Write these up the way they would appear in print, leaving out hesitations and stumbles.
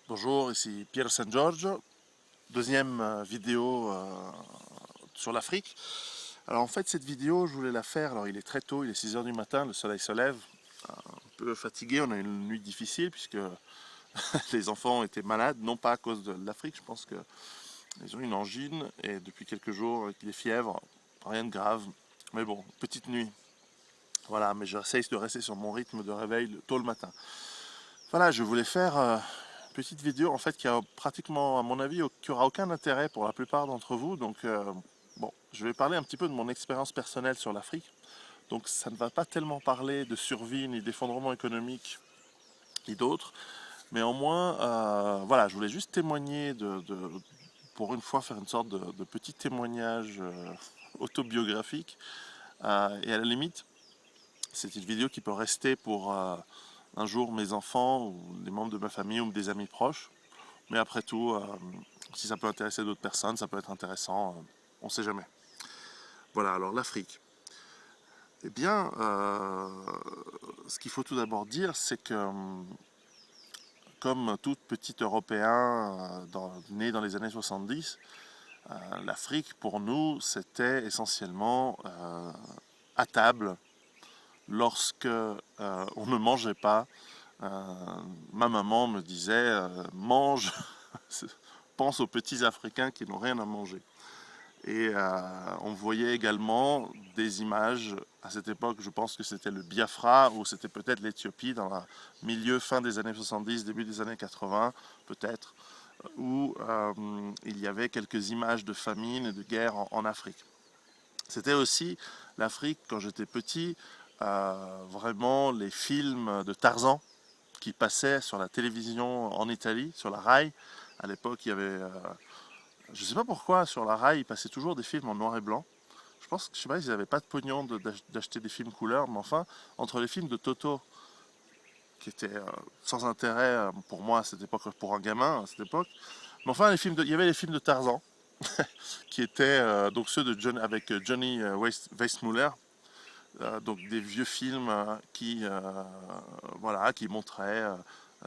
Bonjour, ici Piero San Giorgio, deuxième vidéo sur l'Afrique. Alors en fait cette vidéo je voulais la faire, alors il est très tôt, il est 6 heures du matin, le soleil se lève, un peu fatigué, on a eu une nuit difficile puisque les enfants étaient malades, non pas à cause de l'Afrique, je pense qu'ils ont une angine et depuis quelques jours avec des fièvres, rien de grave, mais bon, petite nuit. Voilà, mais j'essaye de rester sur mon rythme de réveil tôt le matin. Voilà, je voulais faire une petite vidéo en fait qui a pratiquement, à mon avis, qui aura aucun intérêt pour la plupart d'entre vous. Donc, bon, je vais parler un petit peu de mon expérience personnelle sur l'Afrique. Donc, ça ne va pas tellement parler de survie ni d'effondrement économique ni d'autres. Mais au moins, voilà, je voulais juste témoigner pour une fois, faire une sorte de petit témoignage autobiographique. Et à la limite, c'est une vidéo qui peut rester pour un jour mes enfants ou des membres de ma famille ou des amis proches. Mais après tout, si ça peut intéresser d'autres personnes, ça peut être intéressant, on ne sait jamais. Voilà, alors l'Afrique. Eh bien, ce qu'il faut tout d'abord dire, c'est que comme tout petit Européen né dans les années 70, l'Afrique pour nous, c'était essentiellement à table lorsque on ne mangeait pas. Ma maman me disait mange, pense aux petits Africains qui n'ont rien à manger. Et on voyait également des images, à cette époque je pense que c'était le Biafra ou c'était peut-être l'Éthiopie dans le milieu fin des années 70, début des années 80 peut-être, où il y avait quelques images de famine et de guerre en Afrique. C'était aussi l'Afrique quand j'étais petit, vraiment les films de Tarzan qui passaient sur la télévision en Italie, sur la Rai. À l'époque, il y avait, je ne sais pas pourquoi, sur la Rai, ils passaient toujours des films en noir et blanc. Je pense que, je sais pas, ils n'avaient pas de pognon d'acheter des films couleurs, mais enfin, entre les films de Toto, qui étaient sans intérêt pour moi à cette époque, pour un gamin à cette époque, mais enfin, il y avait les films de Tarzan, qui étaient donc ceux de avec Johnny Weissmuller, donc des vieux films voilà, qui montraient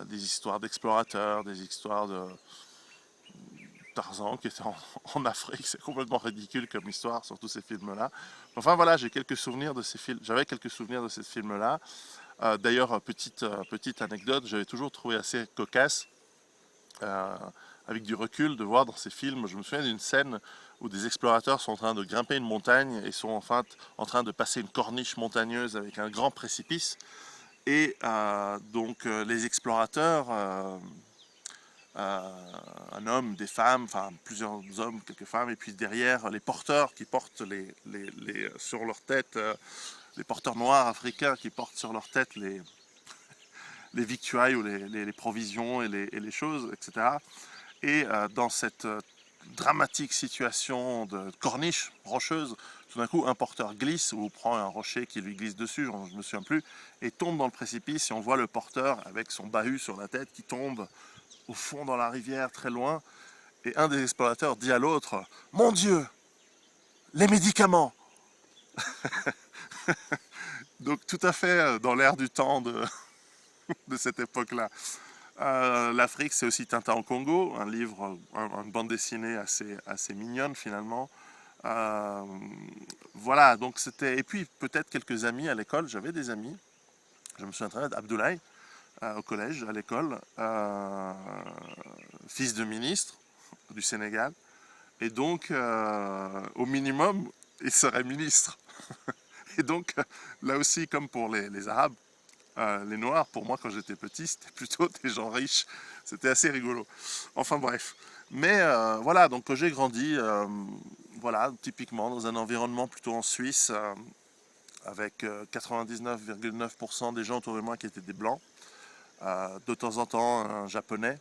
des histoires d'explorateurs, des histoires de Tarzan qui était en Afrique. C'est complètement ridicule comme histoire sur tous ces films-là. Enfin voilà, j'ai quelques souvenirs de ces films. J'avais quelques souvenirs de ces films-là. D'ailleurs, petite anecdote, j'avais toujours trouvé assez cocasse, euh, avec du recul, de voir dans ces films. Je me souviens d'une scène où des explorateurs sont en train de grimper une montagne et sont enfin en train de passer une corniche montagneuse avec un grand précipice. Et donc les explorateurs, un homme, des femmes, enfin plusieurs hommes, quelques femmes, et puis derrière les porteurs qui portent sur leur tête, les porteurs noirs africains qui portent sur leur tête les victuailles ou les provisions et les choses, etc. Et dans cette dramatique situation de corniche rocheuse, tout d'un coup un porteur glisse ou prend un rocher qui lui glisse dessus, je ne me souviens plus, et tombe dans le précipice et on voit le porteur avec son bahut sur la tête qui tombe au fond dans la rivière très loin. Et un des explorateurs dit à l'autre: Mon Dieu, les médicaments. Donc tout à fait dans l'air du temps de cette époque-là. L'Afrique, c'est aussi Tintin au Congo, un livre, une bande dessinée assez mignonne finalement. Euh, voilà, donc c'était. Et puis peut-être quelques amis à l'école, j'avais des amis, je me souviens très bien d'Abdoulaye au collège, à l'école, fils de ministre du Sénégal, et donc au minimum, il serait ministre. Et donc là aussi, comme pour les Arabes, les Noirs, pour moi, quand j'étais petit, c'était plutôt des gens riches. C'était assez rigolo. Enfin bref. Mais voilà, donc quand j'ai grandi, voilà, typiquement dans un environnement plutôt en Suisse, avec 99,9% des gens autour de moi qui étaient des Blancs. De temps en temps, un Japonais.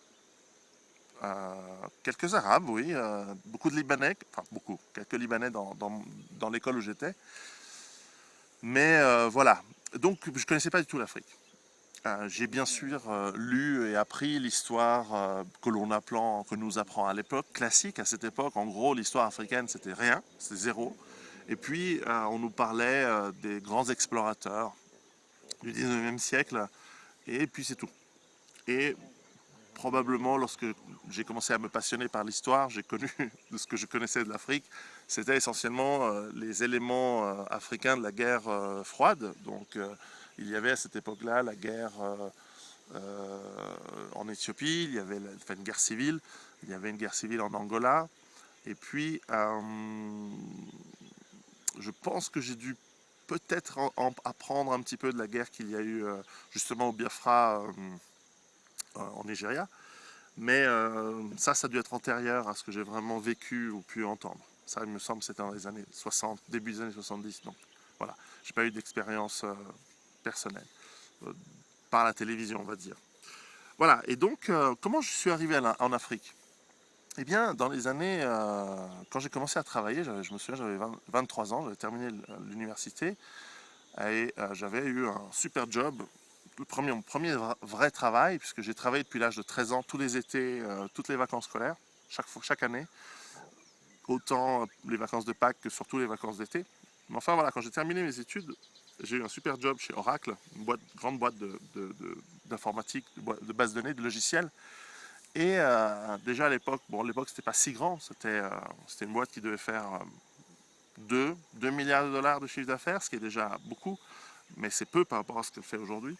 Quelques Arabes, oui. Beaucoup de Libanais. Enfin, beaucoup. Quelques Libanais dans l'école où j'étais. Mais voilà. Donc, je ne connaissais pas du tout l'Afrique. J'ai bien sûr lu et appris l'histoire que nous apprend à l'époque, classique à cette époque. En gros, l'histoire africaine, c'était rien, c'était zéro. Et puis, on nous parlait des grands explorateurs du 19e siècle, et puis c'est tout. Et probablement lorsque j'ai commencé à me passionner par l'histoire, j'ai connu de ce que je connaissais de l'Afrique, c'était essentiellement les éléments africains de la guerre froide. Donc il y avait à cette époque-là la guerre en Éthiopie, il y avait enfin, une guerre civile, il y avait une guerre civile en Angola, et puis je pense que j'ai dû peut-être apprendre un petit peu de la guerre qu'il y a eu justement au Biafra en Nigeria. Mais ça a dû être antérieur à ce que j'ai vraiment vécu ou pu entendre. Ça, il me semble, c'était dans les années 60, début des années 70. Donc voilà, j'ai pas eu d'expérience personnelle, euh, par la télévision, on va dire. Voilà, et donc, comment je suis arrivé en Afrique? Eh bien, dans les années, quand j'ai commencé à travailler, je me souviens, j'avais 23 ans, j'avais terminé l'université, et j'avais eu un super job, mon premier vrai travail, puisque j'ai travaillé depuis l'âge de 13 ans, tous les étés, toutes les vacances scolaires, chaque année, autant les vacances de Pâques que surtout les vacances d'été. Mais enfin voilà, quand j'ai terminé mes études, j'ai eu un super job chez Oracle, une grande boîte d'informatique, de base de données, de logiciels. Et déjà à l'époque, bon, à l'époque c'était pas si grand, c'était une boîte qui devait faire 2 milliards de dollars de chiffre d'affaires, ce qui est déjà beaucoup, mais c'est peu par rapport à ce qu'elle fait aujourd'hui.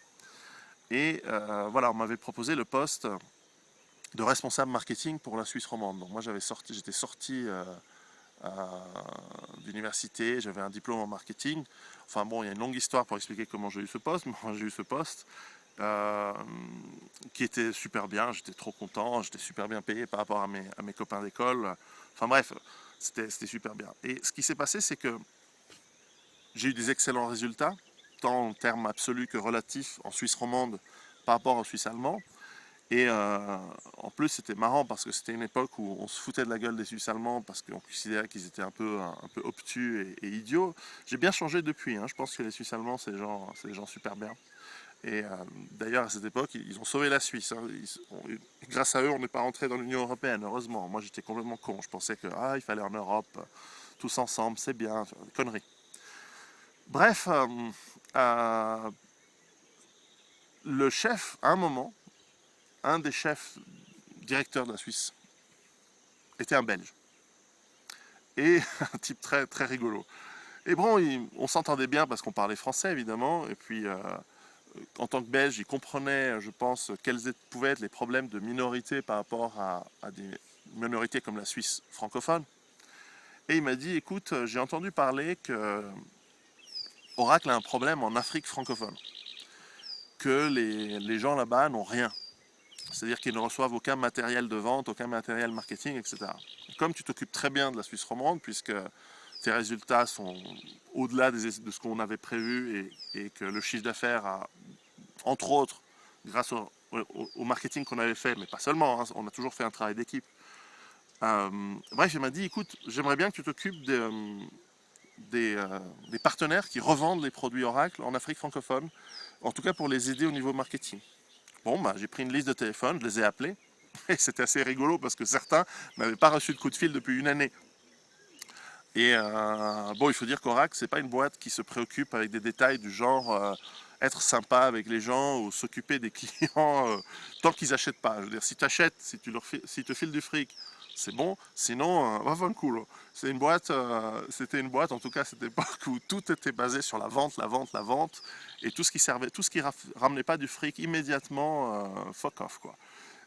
Et voilà, on m'avait proposé le poste de responsable marketing pour la Suisse romande. Donc moi j'étais sorti d'université, j'avais un diplôme en marketing. Enfin bon, il y a une longue histoire pour expliquer comment j'ai eu ce poste, mais moi j'ai eu ce poste euh, qui était super bien, j'étais trop content, j'étais super bien payé par rapport à mes copains d'école. Enfin bref, c'était super bien. Et ce qui s'est passé, c'est que j'ai eu des excellents résultats, tant en termes absolus que relatifs en Suisse romande par rapport en Suisse allemand. Et en plus, c'était marrant parce que c'était une époque où on se foutait de la gueule des Suisses allemands parce qu'on considérait qu'ils étaient un peu obtus et idiots. J'ai bien changé depuis, hein. Je pense que les Suisses allemands, c'est des gens super bien. Et d'ailleurs, à cette époque, ils ont sauvé la Suisse, hein. Grâce à eux, on n'est pas rentré dans l'Union européenne, heureusement. Moi, j'étais complètement con. Je pensais que il fallait en Europe, tous ensemble, c'est bien, conneries. Bref, euh, le chef, à un moment, un des chefs directeurs de la Suisse était un Belge. Et un type très, très rigolo. Et bon, on s'entendait bien parce qu'on parlait français, évidemment. Et puis, en tant que Belge, il comprenait, je pense, pouvaient être les problèmes de minorité par rapport à des minorités comme la Suisse francophone. Et il m'a dit, écoute, j'ai entendu parler que Oracle a un problème en Afrique francophone, que les gens là-bas n'ont rien. C'est-à-dire qu'ils ne reçoivent aucun matériel de vente, aucun matériel marketing, etc. Comme tu t'occupes très bien de la Suisse romande, puisque tes résultats sont au-delà de ce qu'on avait prévu et que le chiffre d'affaires a, entre autres, grâce au marketing qu'on avait fait, mais pas seulement, hein, on a toujours fait un travail d'équipe. Bref, il m'a dit, écoute, j'aimerais bien que tu t'occupes des partenaires qui revendent les produits Oracle en Afrique francophone, en tout cas pour les aider au niveau marketing. Bon, bah, j'ai pris une liste de téléphones, je les ai appelés, et c'était assez rigolo parce que certains n'avaient pas reçu de coup de fil depuis une année. Et bon, il faut dire qu'Oracle, c'est pas une boîte qui se préoccupe avec des détails du genre être sympa avec les gens ou s'occuper des clients tant qu'ils n'achètent pas. Je veux dire, si tu achètes, si te files du fric, c'est bon. Sinon, va faire un coup. C'était une boîte, en tout cas à cette époque, où tout était basé sur la vente, la vente, la vente. Et tout ce qui servait, tout ce qui ramenait pas du fric, immédiatement, fuck off, quoi.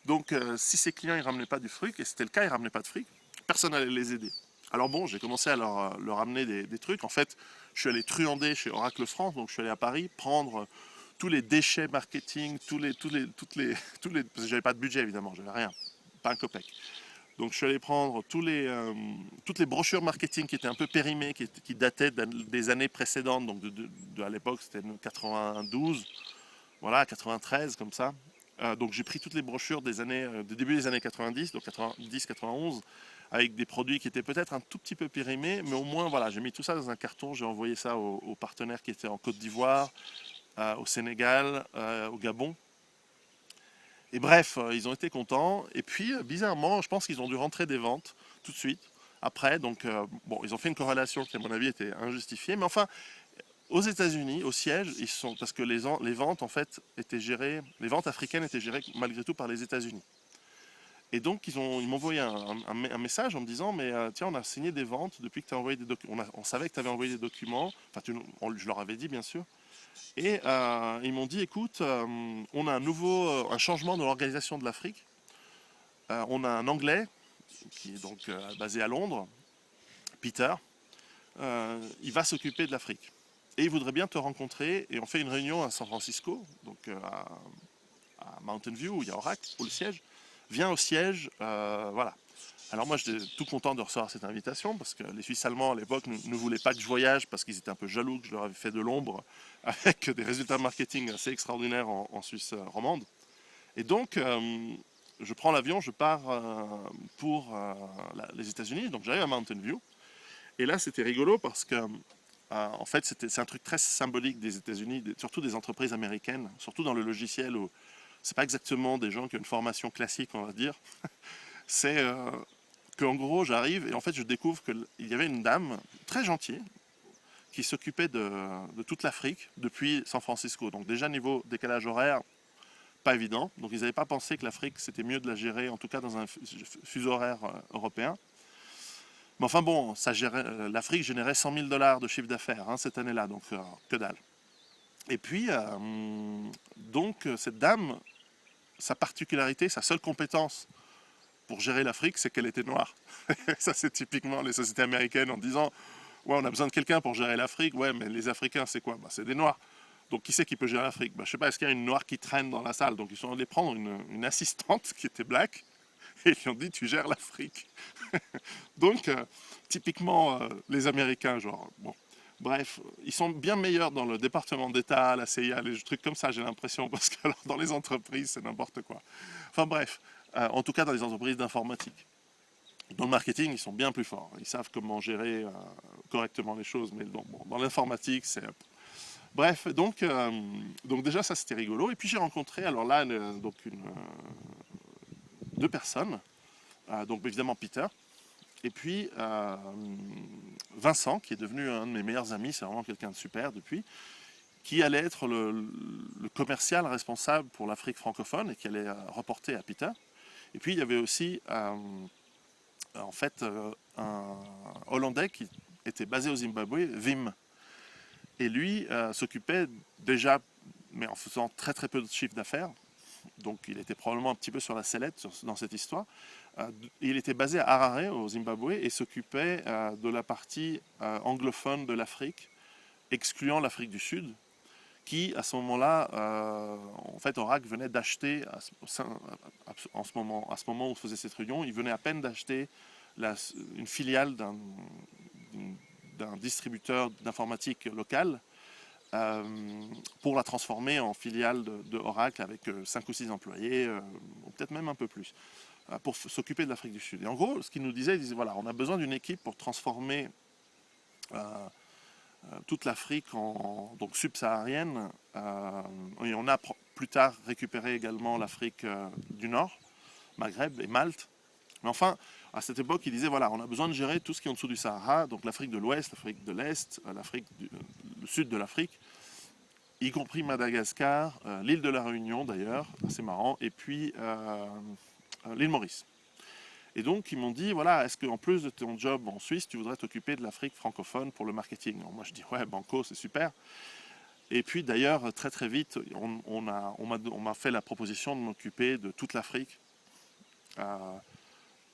Donc, si ces clients ne ramenaient pas du fric, et c'était le cas, ils ne ramenaient pas de fric, personne n'allait les aider. Alors bon, j'ai commencé à leur amener des trucs. En fait, je suis allé truander chez Oracle France, donc je suis allé à Paris prendre tous les déchets marketing, parce que j'avais pas de budget évidemment, j'avais rien, pas un copec. Donc je suis allé prendre toutes les brochures marketing qui étaient un peu périmées, qui dataient des années précédentes, donc à l'époque c'était 92, voilà, 93 comme ça. Donc j'ai pris toutes les brochures du début des années 90, donc 90, 91, avec des produits qui étaient peut-être un tout petit peu périmés, mais au moins voilà, j'ai mis tout ça dans un carton, j'ai envoyé ça aux partenaires qui étaient en Côte d'Ivoire, au Sénégal, au Gabon. Et bref, ils ont été contents. Et puis, bizarrement, je pense qu'ils ont dû rentrer des ventes tout de suite après. Donc, bon, ils ont fait une corrélation qui, à mon avis, était injustifiée. Mais enfin, aux États-Unis, au siège, parce que les ventes, en fait, les ventes africaines étaient gérées malgré tout par les États-Unis. Et donc, ils m'ont envoyé un message en me disant, mais tiens, on a signé des ventes depuis que tu as envoyé des documents. On savait que tu avais envoyé des documents. Enfin, je leur avais dit, bien sûr. Et ils m'ont dit, écoute, on a un changement de l'organisation de l'Afrique. On a un Anglais qui est donc basé à Londres, Peter. Il va s'occuper de l'Afrique. Et il voudrait bien te rencontrer. Et on fait une réunion à San Francisco, donc à Mountain View, où il y a Oracle, pour le siège. Viens au siège, voilà. Alors moi, j'étais tout content de recevoir cette invitation parce que les Suisses allemands à l'époque ne voulaient pas que je voyage parce qu'ils étaient un peu jaloux que je leur avais fait de l'ombre avec des résultats marketing assez extraordinaires en Suisse romande. Et donc, je prends l'avion, je pars pour les États-Unis. Donc j'arrive à Mountain View. Et là, c'était rigolo parce que, en fait, c'est un truc très symbolique des États-Unis, surtout des entreprises américaines, surtout dans le logiciel où c'est pas exactement des gens qui ont une formation classique, on va dire. C'est qu'en gros, j'arrive et en fait, je découvre qu'il y avait une dame très gentille qui s'occupait de toute l'Afrique depuis San Francisco. Donc déjà, niveau décalage horaire, pas évident. Donc ils n'avaient pas pensé que l'Afrique, c'était mieux de la gérer, en tout cas dans un fuseau horaire européen. Mais enfin bon, l'Afrique générait 100 000 dollars de chiffre d'affaires cette année-là, donc que dalle. Et puis, donc, cette dame, sa particularité, sa seule compétence pour gérer l'Afrique, c'est qu'elle était noire. Ça, c'est typiquement les sociétés américaines en disant ouais, on a besoin de quelqu'un pour gérer l'Afrique. Ouais, mais les Africains, c'est quoi? C'est des noirs. Donc, qui c'est qui peut gérer l'Afrique? Je sais pas, est-ce qu'il y a une noire qui traîne dans la salle? Donc, ils sont allés prendre une assistante qui était black et ils lui ont dit tu gères l'Afrique. Donc, typiquement, les Américains, genre, bon. Bref, ils sont bien meilleurs dans le département d'État, la CIA, les trucs comme ça, j'ai l'impression, parce que alors, dans les entreprises, c'est n'importe quoi. Enfin bref, en tout cas dans les entreprises d'informatique. Dans le marketing, ils sont bien plus forts. Ils savent comment gérer correctement les choses, mais bon, dans l'informatique, c'est... Bref, donc déjà, ça, c'était rigolo. Et puis, j'ai rencontré, alors là, donc deux personnes. Donc, évidemment, Peter. Et puis, Vincent, qui est devenu un de mes meilleurs amis, c'est vraiment quelqu'un de super depuis, qui allait être le commercial responsable pour l'Afrique francophone et qui allait reporter à Peter. Et puis, il y avait aussi, en fait, un Hollandais qui était basé au Zimbabwe, Wim. Et lui s'occupait déjà, mais en faisant très très peu de chiffre d'affaires, donc il était probablement un petit peu sur la sellette dans cette histoire. Il était basé à Harare, au Zimbabwe, et s'occupait de la partie anglophone de l'Afrique, excluant l'Afrique du Sud, qui, à ce moment-là, en fait, Oracle venait d'acheter, à ce moment où on faisait cette réunion, il venait à peine d'acheter une filiale d'un distributeur d'informatique local pour la transformer en filiale de Oracle avec 5 ou 6 employés, ou peut-être même un peu plus, pour s'occuper de l'Afrique du Sud. Et en gros, ce qu'il nous disait, il disait, voilà, on a besoin d'une équipe pour transformer toute l'Afrique donc subsaharienne, et on a plus tard récupéré également l'Afrique du Nord, Maghreb et Malte. Mais enfin, à cette époque, il disait, voilà, on a besoin de gérer tout ce qui est en dessous du Sahara, donc l'Afrique de l'Ouest, l'Afrique de l'Est, le sud de l'Afrique, y compris Madagascar, l'île de la Réunion d'ailleurs, assez marrant, et puis l'île Maurice. Et donc, ils m'ont dit, voilà, est-ce qu'en plus de ton job en Suisse, tu voudrais t'occuper de l'Afrique francophone pour le marketing? Alors moi, je dis, ouais, banco, c'est super. Et puis, d'ailleurs, très très vite, on m'a fait la proposition de m'occuper de toute l'Afrique.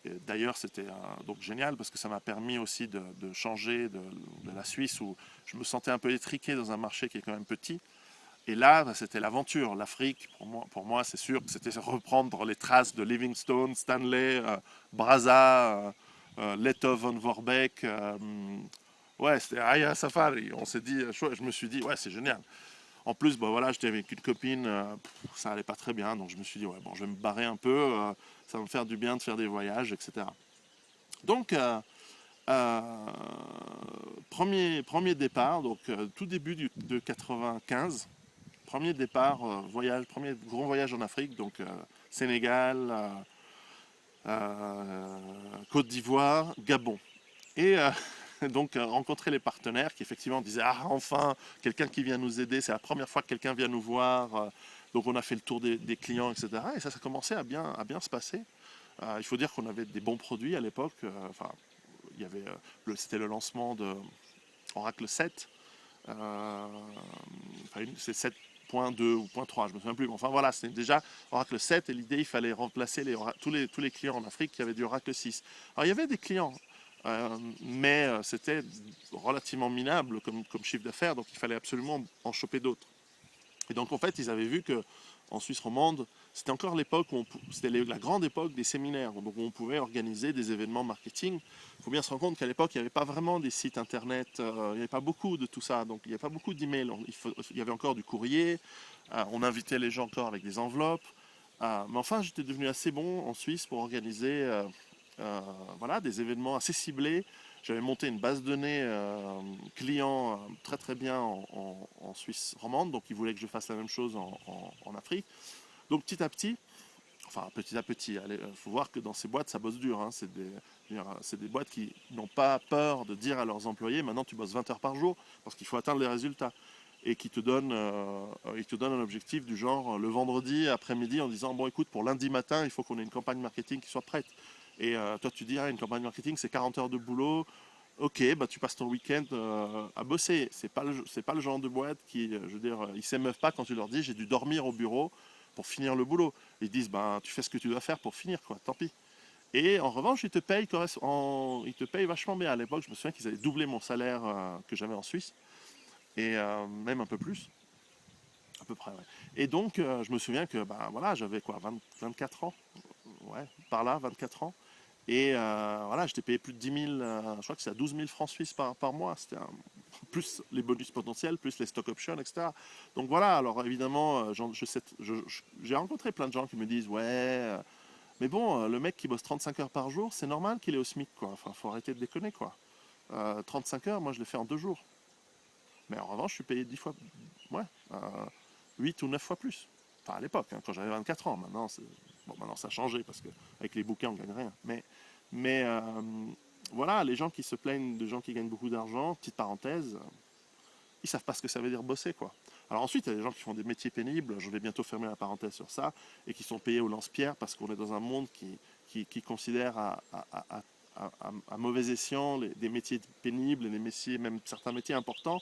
D'ailleurs, c'était donc génial parce que ça m'a permis aussi de changer de la Suisse où je me sentais un peu étriqué dans un marché qui est quand même petit. Et là, c'était l'aventure. L'Afrique, pour moi c'est sûr que c'était reprendre les traces de Livingstone, Stanley, Brazza, Leto von Vorbeck. Ouais, c'était Aya Safari. On s'est dit, je me suis dit, ouais, c'est génial. En plus, bah, voilà, j'étais avec une copine, ça allait pas très bien, donc je me suis dit, ouais, bon, je vais me barrer un peu, ça va me faire du bien de faire des voyages, etc. Donc, premier départ, donc tout début de 95. Premier départ, premier grand voyage en Afrique, donc Sénégal, Côte d'Ivoire, Gabon. Et donc rencontrer les partenaires qui effectivement disaient ah enfin quelqu'un qui vient nous aider, c'est la première fois que quelqu'un vient nous voir. Donc on a fait le tour des clients, etc. Et ça commençait à bien se passer. Il faut dire qu'on avait des bons produits à l'époque. Enfin, il y avait, c'était le lancement de Oracle 7. Enfin, c'est 7.2 ou 0.3, je me souviens plus. Mais enfin voilà, c'était déjà Oracle 7 et l'idée, il fallait remplacer tous les clients en Afrique qui avaient du Oracle 6. Alors il y avait des clients, mais c'était relativement minable comme chiffre d'affaires, donc il fallait absolument en choper d'autres. Et donc en fait, ils avaient vu que en Suisse romande, c'était encore l'époque c'était la grande époque des séminaires, donc où on pouvait organiser des événements marketing. Il faut bien se rendre compte qu'à l'époque, il n'y avait pas vraiment des sites internet, il n'y avait pas beaucoup de tout ça, donc il n'y avait pas beaucoup d'emails. Il y avait encore du courrier, on invitait les gens encore avec des enveloppes. Mais enfin, j'étais devenu assez bon en Suisse pour organiser voilà, des événements assez ciblés. J'avais monté une base de données client très très bien en Suisse romande, donc ils voulaient que je fasse la même chose en Afrique. Donc petit à petit, enfin petit à petit, il faut voir que dans ces boîtes ça bosse dur, hein. C'est des boîtes qui n'ont pas peur de dire à leurs employés maintenant tu bosses 20 heures par jour parce qu'il faut atteindre les résultats et ils te donnent un objectif du genre le vendredi après-midi en disant bon écoute pour lundi matin il faut qu'on ait une campagne marketing qui soit prête. Et toi tu dis ah, une campagne marketing c'est 40 heures de boulot. Ok, bah tu passes ton week-end à bosser. C'est pas le genre de boîte qui, je veux dire, ils s'émeuvent pas quand tu leur dis j'ai dû dormir au bureau pour finir le boulot. Ils disent ben tu fais ce que tu dois faire pour finir quoi, tant pis. Et en revanche ils te payent vachement bien. À l'époque, je me souviens qu'ils avaient doublé mon salaire que j'avais en Suisse et même un peu plus, à peu près. Ouais. Et donc je me souviens que ben voilà j'avais quoi 24 ans, ouais par là 24 ans. Et voilà, j'étais payé plus de 10 000, je crois que c'est à 12 000 francs suisses par mois. Plus les bonus potentiels, plus les stock options, etc. Donc voilà, alors évidemment, j'ai rencontré plein de gens qui me disent ouais, mais bon, le mec qui bosse 35 heures par jour, c'est normal qu'il est au SMIC, quoi. Enfin, faut arrêter de déconner, quoi. 35 heures, moi je l'ai fait en 2 jours. Mais en revanche, je suis payé 10 fois, ouais, 8 ou 9 fois plus. Enfin, à l'époque, hein, quand j'avais 24 ans. Maintenant, ça a changé parce qu'avec les bouquins, on gagne rien. Mais voilà, les gens qui se plaignent de gens qui gagnent beaucoup d'argent, petite parenthèse, ils savent pas ce que ça veut dire bosser, quoi. Alors ensuite, il y a des gens qui font des métiers pénibles, je vais bientôt fermer la parenthèse sur ça, et qui sont payés au lance-pierre parce qu'on est dans un monde qui considère à mauvais escient des métiers pénibles et des métiers, même certains métiers importants,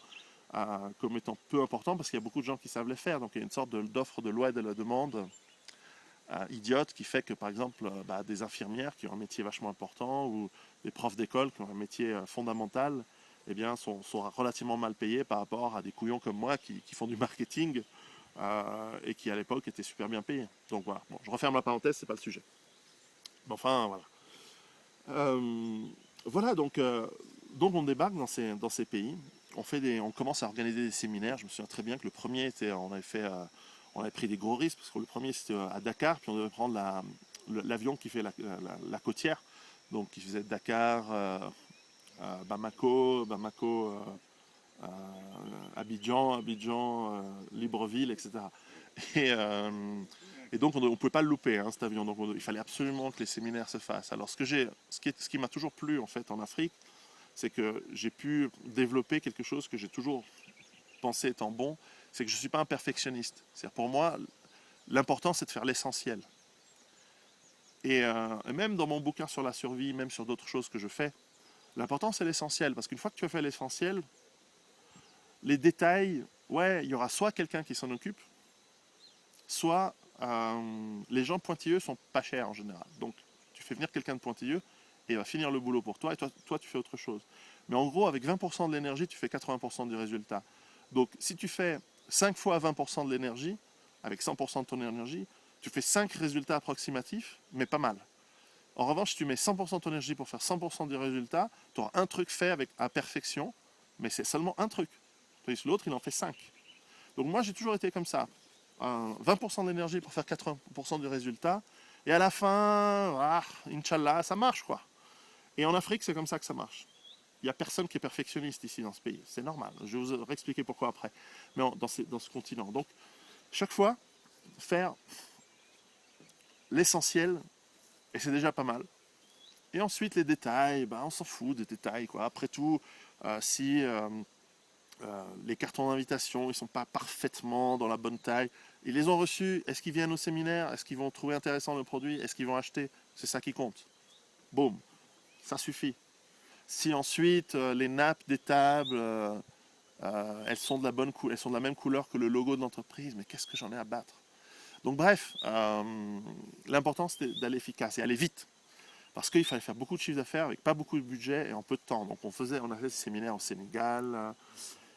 comme étant peu importants parce qu'il y a beaucoup de gens qui savent les faire. Donc il y a une sorte d'offre de loi et de la demande idiote qui fait que par exemple des infirmières qui ont un métier vachement important ou des profs d'école qui ont un métier fondamental eh bien, sont relativement mal payés par rapport à des couillons comme moi qui font du marketing et qui à l'époque étaient super bien payés. Donc voilà, bon, je referme la parenthèse, c'est pas le sujet. Mais enfin voilà. Voilà donc on débarque dans ces pays. On commence à organiser des séminaires. Je me souviens très bien que le premier était, on avait pris des gros risques parce que le premier c'était à Dakar, puis on devait prendre l'avion qui fait la côtière, donc qui faisait Dakar, Bamako, Abidjan, Libreville, etc. Et, euh, et donc on ne pouvait pas le louper, hein, cet avion. Donc il fallait absolument que les séminaires se fassent. Alors ce qui m'a toujours plu en fait en Afrique, c'est que j'ai pu développer quelque chose que j'ai toujours pensé étant bon, c'est que je ne suis pas un perfectionniste. C'est-à-dire pour moi, l'important c'est de faire l'essentiel. Et même dans mon bouquin sur la survie, même sur d'autres choses que je fais, l'important c'est l'essentiel. Parce qu'une fois que tu as fait l'essentiel, les détails, ouais, il y aura soit quelqu'un qui s'en occupe, soit les gens pointilleux sont pas chers en général. Donc tu fais venir quelqu'un de pointilleux et il va finir le boulot pour toi et toi tu fais autre chose. Mais en gros, avec 20% de l'énergie, tu fais 80% du résultat. Donc si tu fais 5 fois 20% de l'énergie, avec 100% de ton énergie, tu fais 5 résultats approximatifs, mais pas mal. En revanche, si tu mets 100% de ton énergie pour faire 100% du résultat, tu auras un truc fait à perfection, mais c'est seulement un truc. Tandis que l'autre, il en fait 5. Donc moi, j'ai toujours été comme ça. 20% d'énergie pour faire 80% du résultat. Et à la fin, Inch'Allah, ça marche quoi. Et en Afrique, c'est comme ça que ça marche. Il n'y a personne qui est perfectionniste ici dans ce pays. C'est normal. Je vais vous expliquer pourquoi après. Mais dans ce continent. Donc, chaque fois, faire l'essentiel, et c'est déjà pas mal. Et ensuite, les détails, on s'en fout des détails, quoi. Après tout, si les cartons d'invitation, ils ne sont pas parfaitement dans la bonne taille, ils les ont reçus, est-ce qu'ils viennent au séminaire, est-ce qu'ils vont trouver intéressant le produit, est-ce qu'ils vont acheter, c'est ça qui compte. Boum, ça suffit. Si ensuite les nappes des tables, elles sont elles sont de la même couleur que le logo de l'entreprise, mais qu'est-ce que j'en ai à battre? Donc bref, l'important c'était d'aller efficace et aller vite. Parce qu'il fallait faire beaucoup de chiffre d'affaires avec pas beaucoup de budget et en peu de temps. Donc on a fait des séminaires au Sénégal.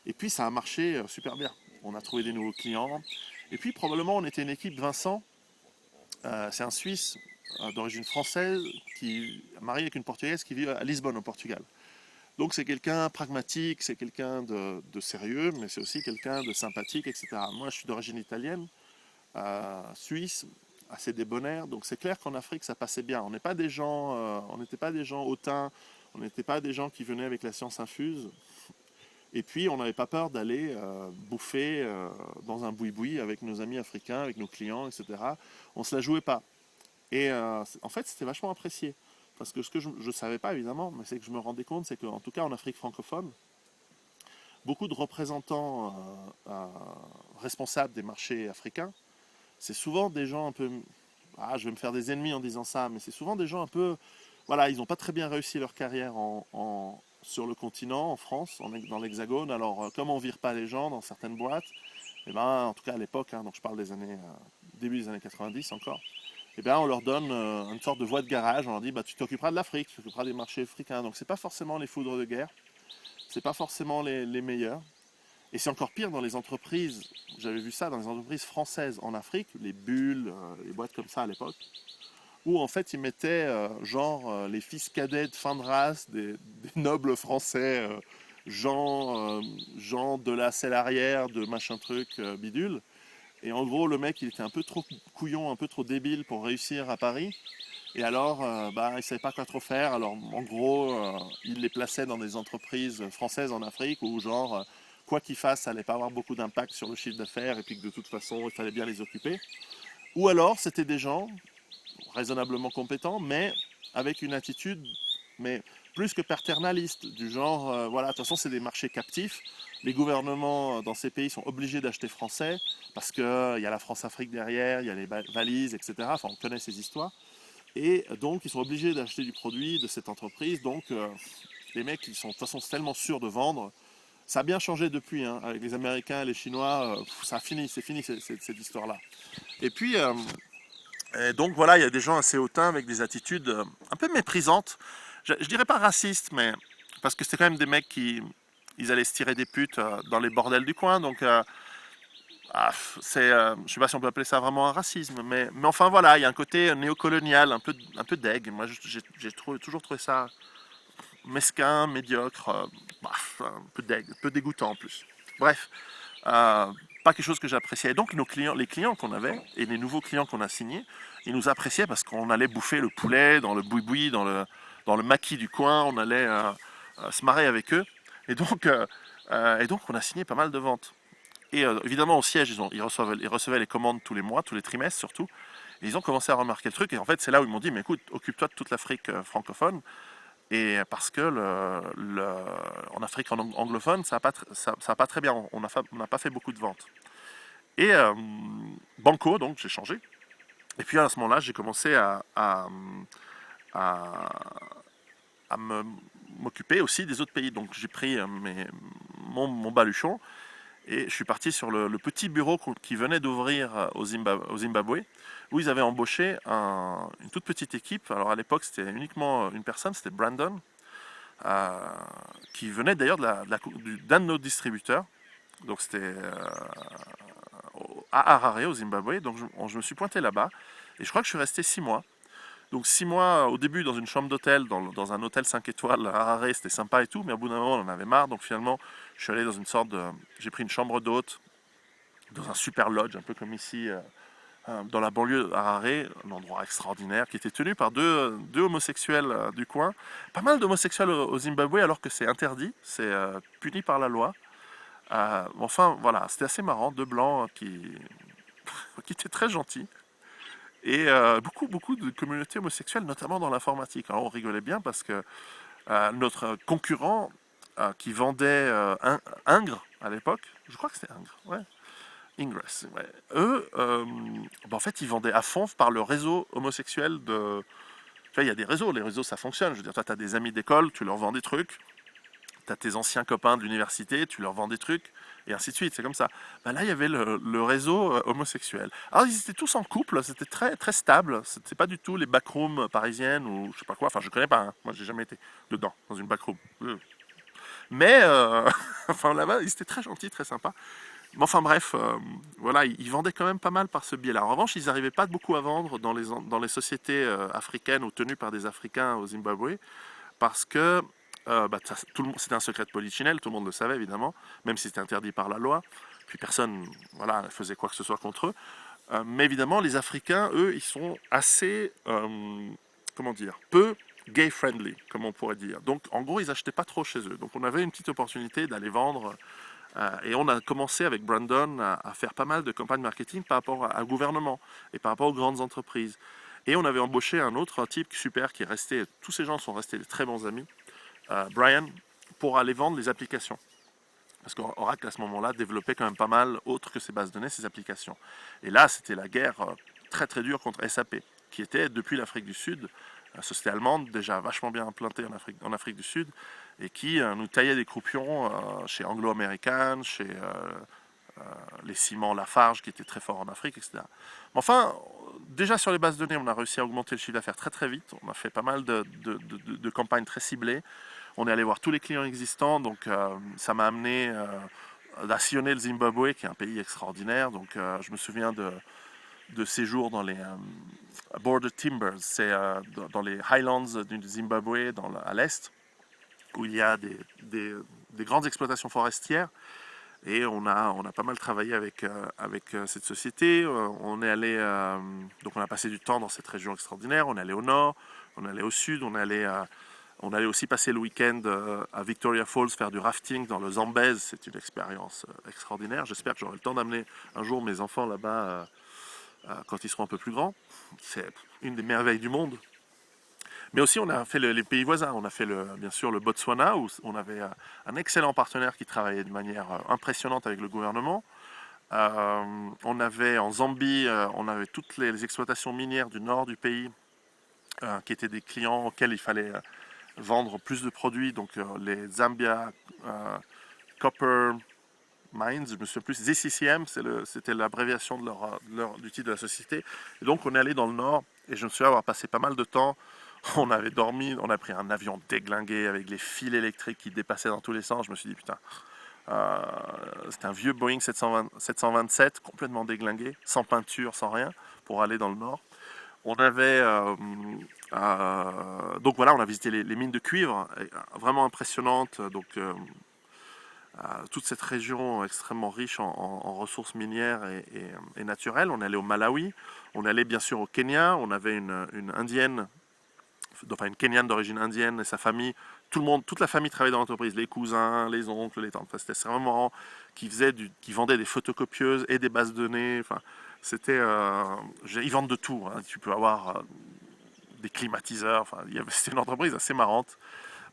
Et puis ça a marché super bien. On a trouvé des nouveaux clients. Et puis probablement on était une équipe, Vincent, c'est un Suisse d'origine française qui est marié avec une Portugaise qui vit à Lisbonne au Portugal. Donc c'est quelqu'un pragmatique, c'est quelqu'un de sérieux, mais c'est aussi quelqu'un de sympathique, etc. Moi je suis d'origine italienne, suisse, assez débonnaire, donc c'est clair qu'en Afrique ça passait bien. On n'était pas des gens hautains, on n'était pas des gens qui venaient avec la science infuse. Et puis on n'avait pas peur d'aller bouffer dans un boui-boui avec nos amis africains, avec nos clients, etc. On se la jouait pas. Et en fait c'était vachement apprécié. Parce que ce que je ne savais pas évidemment, mais c'est que je me rendais compte, c'est qu'en tout cas en Afrique francophone, beaucoup de représentants responsables des marchés africains, c'est souvent des gens un peu... Ah, je vais me faire des ennemis en disant ça, mais c'est souvent des gens un peu... Voilà, ils n'ont pas très bien réussi leur carrière sur le continent, en France, dans l'Hexagone. Alors, comme on ne vire pas les gens dans certaines boîtes, eh ben, en tout cas à l'époque, hein, donc je parle des années... début des années 90 encore, eh bien, on leur donne une sorte de voie de garage. On leur dit, bah, tu t'occuperas de l'Afrique, tu t'occuperas des marchés africains. Donc, c'est pas forcément les foudres de guerre, c'est pas forcément les meilleurs. Et c'est encore pire dans les entreprises. J'avais vu ça dans les entreprises françaises en Afrique, les bulles, les boîtes comme ça à l'époque, où en fait ils mettaient les fils cadets de fin de race des nobles français, Jean de la selle arrière, de machin truc bidule. Et en gros, le mec, il était un peu trop couillon, un peu trop débile pour réussir à Paris. Et alors, il ne savait pas quoi trop faire. Alors, en gros, il les plaçait dans des entreprises françaises en Afrique où, quoi qu'il fasse, ça n'allait pas avoir beaucoup d'impact sur le chiffre d'affaires et puis que de toute façon, il fallait bien les occuper. Ou alors, c'était des gens raisonnablement compétents, mais avec une attitude, mais plus que paternaliste, du genre, voilà, de toute façon, c'est des marchés captifs. Les gouvernements dans ces pays sont obligés d'acheter français parce qu'il y a la France-Afrique derrière, il y a les valises, etc. Enfin, on connaît ces histoires. Et donc, ils sont obligés d'acheter du produit de cette entreprise. Donc, les mecs, ils sont de toute façon tellement sûrs de vendre. Ça a bien changé depuis, hein, avec les Américains et les Chinois. Ça a fini, c'est fini cette histoire-là. Et puis, et donc voilà, il y a des gens assez hautains avec des attitudes un peu méprisantes. Je dirais pas racistes, mais parce que c'était quand même des mecs qui ils allaient se tirer des putes dans les bordels du coin. Donc, je sais pas si on peut appeler ça vraiment un racisme, mais enfin voilà, il y a un côté néocolonial, un peu deg. Moi, j'ai toujours trouvé ça mesquin, médiocre, un peu deg, un peu dégoûtant en plus. Bref, pas quelque chose que j'appréciais. Et donc les clients qu'on avait et les nouveaux clients qu'on a signés, ils nous appréciaient parce qu'on allait bouffer le poulet dans le boui-boui, dans le maquis du coin, on allait se marrer avec eux. Et donc on a signé pas mal de ventes. Et évidemment au siège, ils recevaient les commandes tous les mois, tous les trimestres surtout. Et ils ont commencé à remarquer le truc. Et en fait, c'est là où ils m'ont dit, mais écoute, occupe-toi de toute l'Afrique francophone. Et parce que en Afrique anglophone, ça n'a pas très bien. On n'a pas fait beaucoup de ventes. Et Banco, donc j'ai changé. Et puis à ce moment-là, j'ai commencé à, m'occuper aussi des autres pays. Donc j'ai pris mon baluchon et je suis parti sur le petit bureau qui venait d'ouvrir au Zimbabwe, où ils avaient embauché une toute petite équipe. Alors à l'époque, c'était uniquement une personne, c'était Brandon, qui venait d'ailleurs d'un de nos distributeurs. Donc c'était à Harare, au Zimbabwe. Donc je me suis pointé là-bas et je crois que je suis resté 6 mois. Donc 6 mois au début dans une chambre d'hôtel, dans un hôtel 5 étoiles à Harare, c'était sympa et tout, mais au bout d'un moment on en avait marre, donc finalement je suis allé dans une sorte de... J'ai pris une chambre d'hôte dans un super lodge, un peu comme ici, dans la banlieue d'Harare, un endroit extraordinaire qui était tenu par deux homosexuels du coin. Pas mal d'homosexuels au Zimbabwe alors que c'est interdit, c'est puni par la loi. Enfin voilà, c'était assez marrant, deux blancs qui étaient très gentils. Et beaucoup de communautés homosexuelles, notamment dans l'informatique. Alors on rigolait bien parce que notre concurrent qui vendait Ingres à l'époque, je crois que c'était Ingres, ouais, Ingress, ouais. Eux, en fait, ils vendaient à fond par le réseau homosexuel vois, il y a des réseaux, les réseaux ça fonctionne. Je veux dire, toi tu as des amis d'école, tu leur vends des trucs, tu as tes anciens copains de l'université, tu leur vends des trucs, et ainsi de suite, c'est comme ça. Ben là, il y avait le réseau homosexuel. Alors, ils étaient tous en couple, c'était très, très stable, c'était pas du tout les backrooms parisiennes ou je sais pas quoi, enfin, je connais pas, hein. Moi, j'ai jamais été dedans, dans une backroom. Mais, enfin, là-bas, ils étaient très gentils, très sympas. Mais enfin, bref, voilà, ils vendaient quand même pas mal par ce biais-là. En revanche, ils n'arrivaient pas beaucoup à vendre dans les sociétés africaines ou tenues par des Africains au Zimbabwe, parce que c'était un secret de polichinelle, tout le monde le savait évidemment, même si c'était interdit par la loi. Puis personne voilà, faisait quoi que ce soit contre eux. Mais évidemment, les Africains, eux, ils sont assez, comment dire, peu gay-friendly, comme on pourrait dire. Donc, en gros, ils n'achetaient pas trop chez eux. Donc, on avait une petite opportunité d'aller vendre. Et on a commencé avec Brandon à faire pas mal de campagnes marketing par rapport au gouvernement et par rapport aux grandes entreprises. Et on avait embauché un autre type super qui est resté, tous ces gens sont restés de très bons amis, Brian, pour aller vendre les applications. Parce qu'Oracle, à ce moment-là, développait quand même pas mal, autre que ses bases de données, ses applications. Et là, c'était la guerre très très dure contre SAP, qui était, depuis l'Afrique du Sud, société allemande, déjà vachement bien implantée en Afrique du Sud, et qui nous taillait des croupions chez Anglo American, chez les ciments Lafarge, qui étaient très forts en Afrique, etc. Mais enfin, déjà sur les bases de données, on a réussi à augmenter le chiffre d'affaires très très vite. On a fait pas mal de campagnes très ciblées. On est allé voir tous les clients existants, donc ça m'a amené à sillonner le Zimbabwe, qui est un pays extraordinaire. Donc je me souviens de séjours dans les Border Timbers, c'est dans les Highlands du Zimbabwe, à l'est, où il y a des grandes exploitations forestières. Et on a pas mal travaillé avec cette société. On est allé, donc on a passé du temps dans cette région extraordinaire. On est allé au nord, on est allé au sud, on allait aussi passer le week-end à Victoria Falls, faire du rafting dans le Zambèze. C'est une expérience extraordinaire. J'espère que j'aurai le temps d'amener un jour mes enfants là-bas quand ils seront un peu plus grands. C'est une des merveilles du monde. Mais aussi, on a fait les pays voisins. On a fait bien sûr le Botswana, où on avait un excellent partenaire qui travaillait de manière impressionnante avec le gouvernement. On avait en Zambie, on avait toutes les exploitations minières du nord du pays, qui étaient des clients auxquels il fallait vendre plus de produits. Donc les Zambia Copper Mines, je me souviens plus, ZCCM, c'était l'abréviation du titre de la société. Et donc on est allé dans le nord, et je me souviens avoir passé pas mal de temps. On avait dormi, on a pris un avion déglingué avec les fils électriques qui dépassaient dans tous les sens. Je me suis dit, putain, c'était un vieux Boeing 727 complètement déglingué, sans peinture, sans rien, pour aller dans le nord. On avait donc voilà, on a visité les mines de cuivre, vraiment impressionnantes. Donc toute cette région extrêmement riche en ressources minières et naturelles. On est allé au Malawi, on est allé bien sûr au Kenya. On avait une indienne, enfin une Kenyane d'origine indienne et sa famille. Toute la famille travaillait dans l'entreprise, les cousins, les oncles, les tantes. Enfin, c'était vraiment marrant, qui vendaient des photocopieuses et des bases de données. Enfin, ils vendent de tout, hein. Tu peux avoir des climatiseurs. Enfin, c'était une entreprise assez marrante.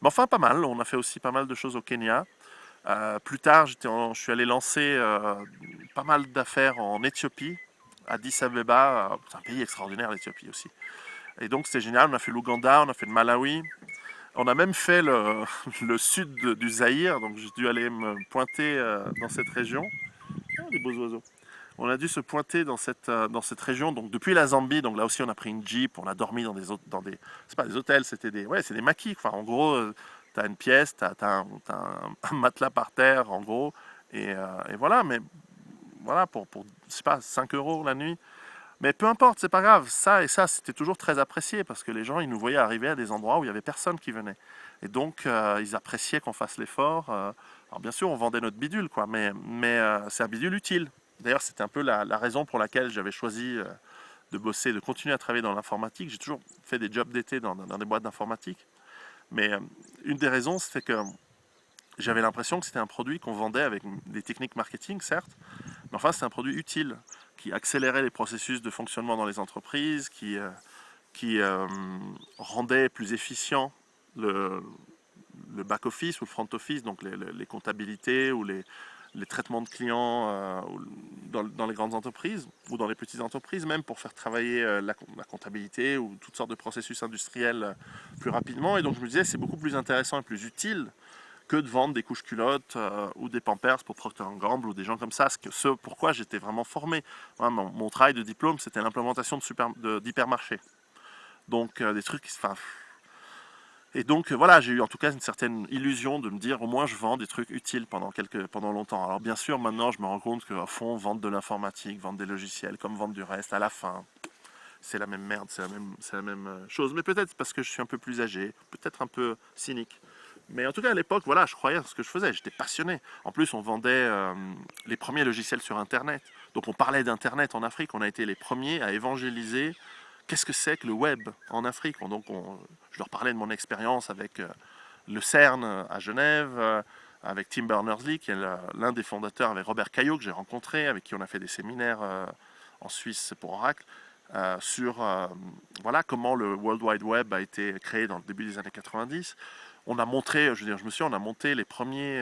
Mais enfin, pas mal. On a fait aussi pas mal de choses au Kenya. Plus tard, je suis allé lancer pas mal d'affaires en Éthiopie, Addis Abeba. C'est un pays extraordinaire, l'Éthiopie aussi. Et donc c'était génial. On a fait l'Ouganda, on a fait le Malawi. On a même fait le sud du Zaïre. Donc j'ai dû aller me pointer dans cette région. Ah, des beaux oiseaux. On a dû se pointer dans cette région, donc depuis la Zambie. Donc là aussi, on a pris une jeep, on a dormi dans des c'est pas des hôtels, c'est des maquis. Enfin, en gros, tu as une pièce, tu as, un matelas par terre, en gros, et voilà. Mais voilà, pour je sais pas, 5 euros la nuit. Mais peu importe, c'est pas grave. Ça, c'était toujours très apprécié parce que les gens, ils nous voyaient arriver à des endroits où il y avait personne qui venait. Et donc, ils appréciaient qu'on fasse l'effort. Alors bien sûr, on vendait notre bidule, quoi, mais c'est un bidule utile. D'ailleurs, c'était un peu la raison pour laquelle j'avais choisi de bosser, de continuer à travailler dans l'informatique. J'ai toujours fait des jobs d'été dans des boîtes d'informatique. Mais une des raisons, c'était que j'avais l'impression que c'était un produit qu'on vendait avec des techniques marketing, certes, mais enfin, c'est un produit utile qui accélérait les processus de fonctionnement dans les entreprises, qui rendait plus efficient le back-office ou le front-office, donc les comptabilités ou les traitements de clients dans les grandes entreprises ou dans les petites entreprises, même pour faire travailler la comptabilité ou toutes sortes de processus industriels plus rapidement. Et donc je me disais, c'est beaucoup plus intéressant et plus utile que de vendre des couches culottes ou des Pampers pour Procter Gamble ou des gens comme ça. Ce pourquoi j'étais vraiment formé. Hein, mon travail de diplôme, c'était l'implémentation d'hypermarchés. Donc des trucs, enfin, et donc voilà, j'ai eu en tout cas une certaine illusion de me dire au moins je vends des trucs utiles pendant longtemps. Alors bien sûr, maintenant je me rends compte qu'à fond, vendre de l'informatique, vendre des logiciels, comme vendre du reste, à la fin, c'est la même merde, c'est la même chose. Mais peut-être parce que je suis un peu plus âgé, peut-être un peu cynique. Mais en tout cas à l'époque, voilà, je croyais à ce que je faisais, j'étais passionné. En plus, on vendait les premiers logiciels sur Internet. Donc on parlait d'Internet en Afrique, on a été les premiers à évangéliser qu'est-ce que c'est que le web en Afrique. Donc je leur parlais de mon expérience avec le CERN à Genève, avec Tim Berners-Lee, qui est l'un des fondateurs, avec Robert Caillot, que j'ai rencontré, avec qui on a fait des séminaires en Suisse pour Oracle, sur voilà, comment le World Wide Web a été créé dans le début des années 90. On a montré, je veux dire, on a monté les premiers,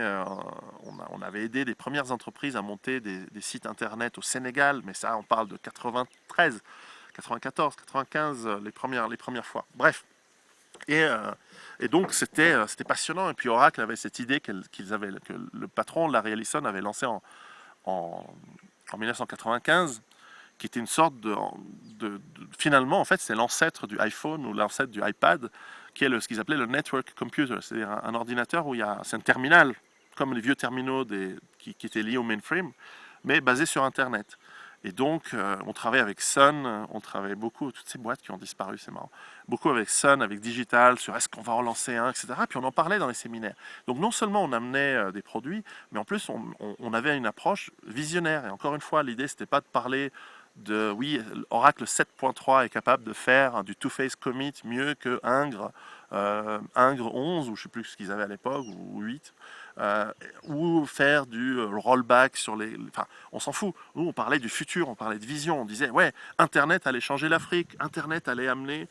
on avait aidé des premières entreprises à monter des sites internet au Sénégal, mais ça, on parle de 93, 94, 95, les premières fois. Bref. Et donc c'était passionnant. Et puis Oracle avait cette idée que le patron, Larry Ellison, avait lancé en 1995, qui était une sorte finalement, en fait, c'est l'ancêtre du iPhone ou l'ancêtre du iPad, qui est ce qu'ils appelaient le network computer, c'est-à-dire un ordinateur où c'est un terminal, comme les vieux terminaux qui étaient liés au mainframe, mais basé sur Internet. Et donc, on travaille avec Sun, on travaille beaucoup, toutes ces boîtes qui ont disparu, c'est marrant, beaucoup avec Sun, avec Digital, sur est-ce qu'on va en lancer un, etc. Puis on en parlait dans les séminaires. Donc non seulement on amenait des produits, mais en plus on avait une approche visionnaire. Et encore une fois, l'idée, c'était pas de parler oui, Oracle 7.3 est capable de faire du two-phase commit mieux que Ingres 11, ou je ne sais plus ce qu'ils avaient à l'époque, ou 8, ou faire du rollback sur les... Enfin, on s'en fout. Nous, on parlait du futur, on parlait de vision. On disait, ouais, Internet allait changer l'Afrique, Internet allait amener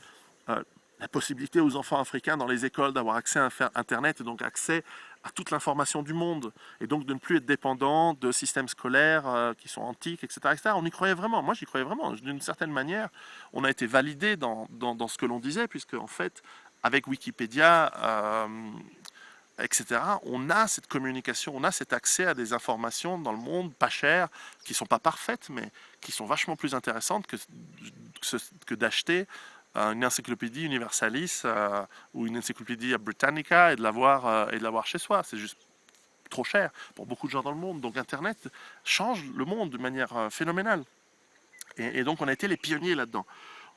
la possibilité aux enfants africains dans les écoles d'avoir accès à Internet et donc accès à toute l'information du monde et donc de ne plus être dépendant de systèmes scolaires qui sont antiques, etc., etc. On y croyait vraiment. Moi, j'y croyais vraiment. D'une certaine manière, on a été validé dans ce que l'on disait, puisque en fait, avec Wikipédia, etc., on a cette communication, on a cet accès à des informations dans le monde pas chères, qui ne sont pas parfaites, mais qui sont vachement plus intéressantes que d'acheter une encyclopédie universalis ou une encyclopédie Britannica et de l'avoir chez soi. C'est juste trop cher pour beaucoup de gens dans le monde. Donc Internet change le monde de manière phénoménale. Et donc on a été les pionniers là-dedans.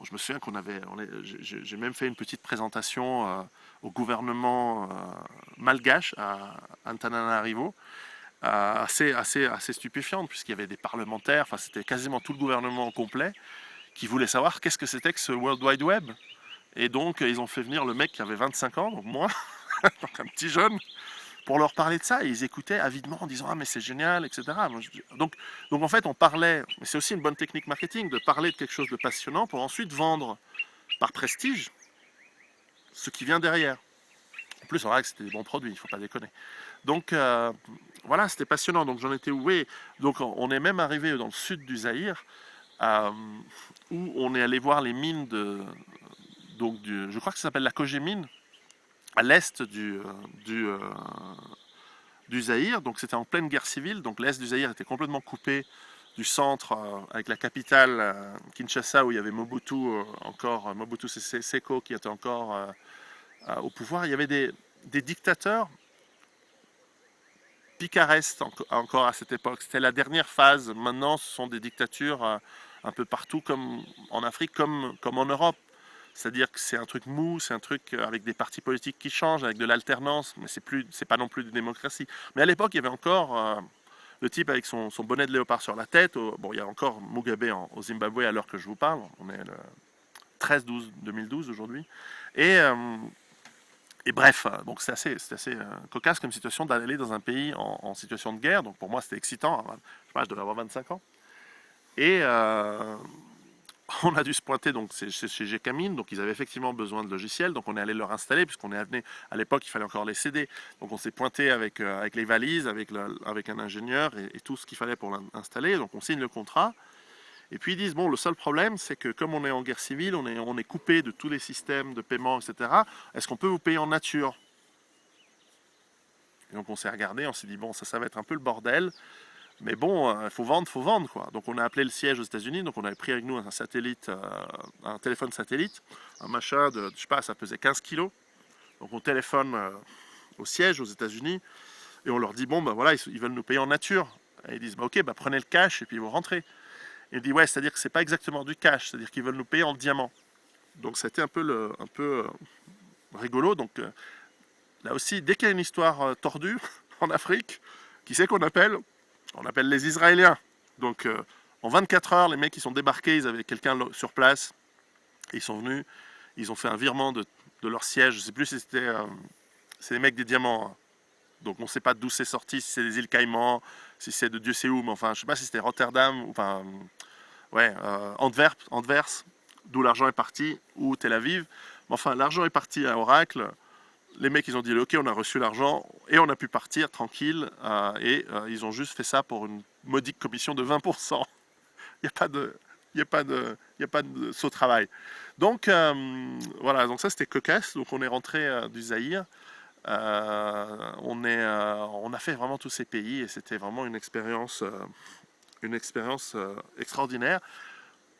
Je me souviens j'ai même fait une petite présentation au gouvernement malgache à Antananarivo, assez stupéfiante, puisqu'il y avait des parlementaires, enfin c'était quasiment tout le gouvernement au complet, qui voulaient savoir qu'est-ce que c'était que ce World Wide Web. Et donc ils ont fait venir le mec qui avait 25 ans, donc moi, donc un petit jeune, pour leur parler de ça, et ils écoutaient avidement en disant « Ah mais c'est génial, etc. » donc en fait on parlait, mais c'est aussi une bonne technique marketing, de parler de quelque chose de passionnant pour ensuite vendre par prestige ce qui vient derrière. En plus, on vrai que c'était des bons produits, il ne faut pas déconner. Donc voilà, c'était passionnant, donc j'en étais oui. Donc on est même arrivé dans le sud du Zaïre, où on est allé voir les mines je crois que ça s'appelle la Kogé mine, à l'est du Zaïre. Donc c'était en pleine guerre civile, donc l'est du Zaïre était complètement coupé du centre, avec la capitale Kinshasa, où il y avait Mobutu Sese Seko qui était encore au pouvoir. Il y avait des dictateurs picaresques encore à cette époque. C'était la dernière phase. Maintenant, ce sont des dictatures un peu partout, comme en Afrique, comme en Europe. C'est-à-dire que c'est un truc mou, c'est un truc avec des partis politiques qui changent, avec de l'alternance, mais c'est pas non plus de démocratie. Mais à l'époque, il y avait encore le type avec son bonnet de léopard sur la tête. Bon, il y a encore Mugabe au Zimbabwe à l'heure que je vous parle. On est le 13-12-2012 aujourd'hui. Et bref, donc c'est assez cocasse comme situation d'aller dans un pays en situation de guerre. Donc pour moi, c'était excitant. Je sais pas, je devais avoir 25 ans. Et on a dû se pointer donc chez Gcamin, donc ils avaient effectivement besoin de logiciels, donc on est allé leur installer, puisqu'on est amené, à l'époque il fallait encore les CD, donc on s'est pointé avec les valises, avec un ingénieur et tout ce qu'il fallait pour l'installer, donc on signe le contrat, et puis ils disent, bon, le seul problème c'est que comme on est en guerre civile, on est coupé de tous les systèmes de paiement, etc., est-ce qu'on peut vous payer en nature? Et donc on s'est regardé, on s'est dit, bon, ça va être un peu le bordel, mais bon, il faut vendre, quoi. Donc on a appelé le siège aux États-Unis, donc on avait pris avec nous un satellite, un téléphone satellite, un machin de, je sais pas, ça pesait 15 kilos. Donc on téléphone au siège aux États-Unis et on leur dit, bon, ben voilà, ils veulent nous payer en nature. Et ils disent, bah, ok, bah, prenez le cash et puis vous rentrez. Et il dit, ouais, c'est-à-dire que c'est pas exactement du cash, c'est-à-dire qu'ils veulent nous payer en diamant. Donc c'était un peu, rigolo. Donc là aussi, dès qu'il y a une histoire tordue en Afrique, qui c'est qu'on appelle? On appelle les Israéliens. Donc en 24 heures, les mecs qui sont débarqués, ils avaient quelqu'un sur place. Et ils sont venus, ils ont fait un virement de leur siège. Je ne sais plus si c'était... c'est les mecs des diamants. Hein. Donc on ne sait pas d'où c'est sorti, si c'est des îles Caïmans, si c'est de Dieu sait où. Mais enfin, je ne sais pas si c'était Rotterdam, ou enfin... ouais, Anvers, d'où l'argent est parti, ou Tel Aviv. Mais enfin, l'argent est parti à Oracle. Les mecs, ils ont dit, ok, on a reçu l'argent et on a pu partir tranquille. Ils ont juste fait ça pour une modique commission de 20%. Il n'y a pas de, il y a pas de saut travail. Donc voilà, donc ça c'était cocasse. Donc on est rentré du Zaïre. On a fait vraiment tous ces pays et c'était vraiment une expérience extraordinaire.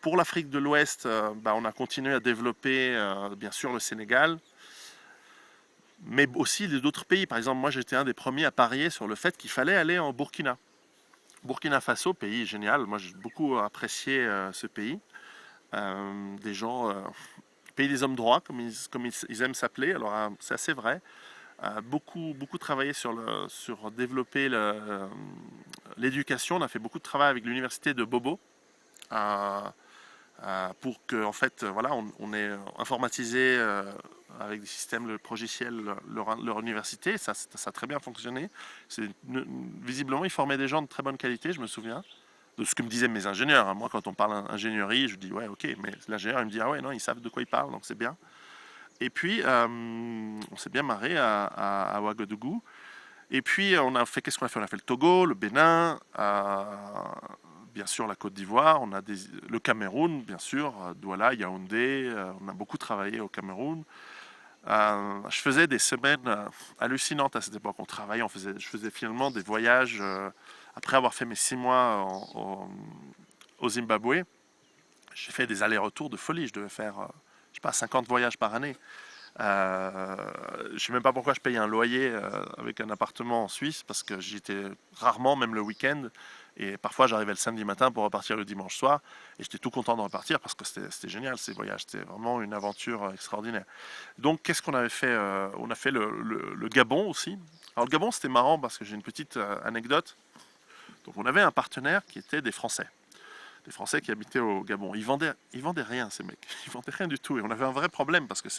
Pour l'Afrique de l'Ouest, bah, on a continué à développer bien sûr le Sénégal, mais aussi d'autres pays. Par exemple, moi j'étais un des premiers à parier sur le fait qu'il fallait aller en Burkina. Burkina Faso, pays génial. Moi j'ai beaucoup apprécié ce pays. Des gens, pays des hommes droits, comme ils aiment s'appeler. Alors c'est assez vrai. Beaucoup travaillé sur développer l'éducation. On a fait beaucoup de travail avec l'université de Bobo. euh, pour que en fait voilà on ait informatisé avec des systèmes de logiciels leur université. Ça a très bien fonctionné. Visiblement ils formaient des gens de très bonne qualité, je me souviens de ce que me disaient mes ingénieurs. Hein. Moi quand on parle ingénierie je dis ouais ok, mais l'ingénieur il me dit ah ouais non ils savent de quoi ils parlent donc c'est bien. Et puis on s'est bien marré à Ouagadougou. Et puis on a fait, qu'est-ce qu'on a fait? On a fait le Togo, le Bénin, bien sûr la Côte d'Ivoire, le Cameroun, bien sûr, Douala, Yaoundé, on a beaucoup travaillé au Cameroun. Je faisais des semaines hallucinantes à cette époque. On travaillait, je faisais finalement des voyages, après avoir fait mes 6 mois au Zimbabwe, j'ai fait des allers-retours de folie. Je devais faire, je sais pas, 50 voyages par année. Je ne sais même pas pourquoi je payais un loyer avec un appartement en Suisse, parce que j'y étais rarement, même le week-end. Et parfois, j'arrivais le samedi matin pour repartir le dimanche soir. Et j'étais tout content de repartir parce que c'était génial ces voyages. C'était vraiment une aventure extraordinaire. Donc, qu'est-ce qu'on avait fait? On a fait le Gabon aussi. Alors, le Gabon, c'était marrant parce que j'ai une petite anecdote. Donc, on avait un partenaire qui était des Français. Des Français qui habitaient au Gabon. Ils vendaient rien, ces mecs. Ils vendaient rien du tout. Et on avait un vrai problème parce que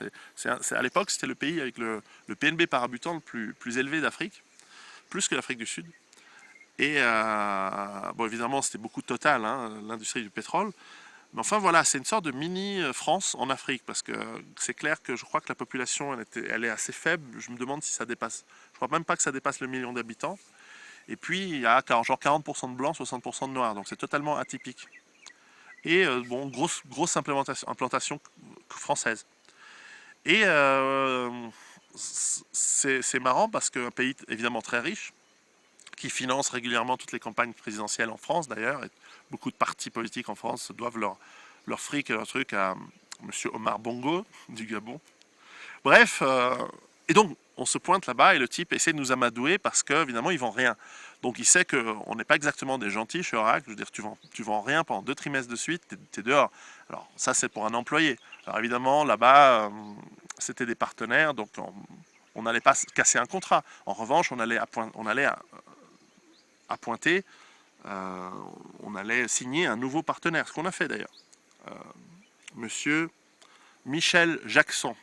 à l'époque, c'était le pays avec le PNB par habitant le plus élevé d'Afrique, plus que l'Afrique du Sud. Et bon, évidemment, c'était beaucoup Total, hein, l'industrie du pétrole. Mais enfin, voilà, c'est une sorte de mini-France en Afrique parce que c'est clair que je crois que la population, elle est assez faible. Je me demande si ça dépasse. Je crois même pas que ça dépasse le million d'habitants. Et puis, il y a genre 40% de blancs, 60% de noirs. Donc, c'est totalement atypique. Et bon, grosse implantation française. Et c'est marrant parce qu'un pays évidemment très riche, qui finance régulièrement toutes les campagnes présidentielles en France d'ailleurs, et beaucoup de partis politiques en France doivent leur fric et leur truc à Monsieur Omar Bongo du Gabon. Bref, et donc on se pointe là-bas et le type essaie de nous amadouer parce que évidemment il vend rien. Donc il sait qu'on n'est pas exactement des gentils chez Oracle. Je veux dire, tu vends rien pendant 2 trimestres de suite, t'es dehors. Alors ça c'est pour un employé. Alors évidemment là-bas c'était des partenaires, donc on n'allait pas casser un contrat. En revanche on allait appointer, on allait signer un nouveau partenaire, ce qu'on a fait d'ailleurs. Monsieur Michel Jackson.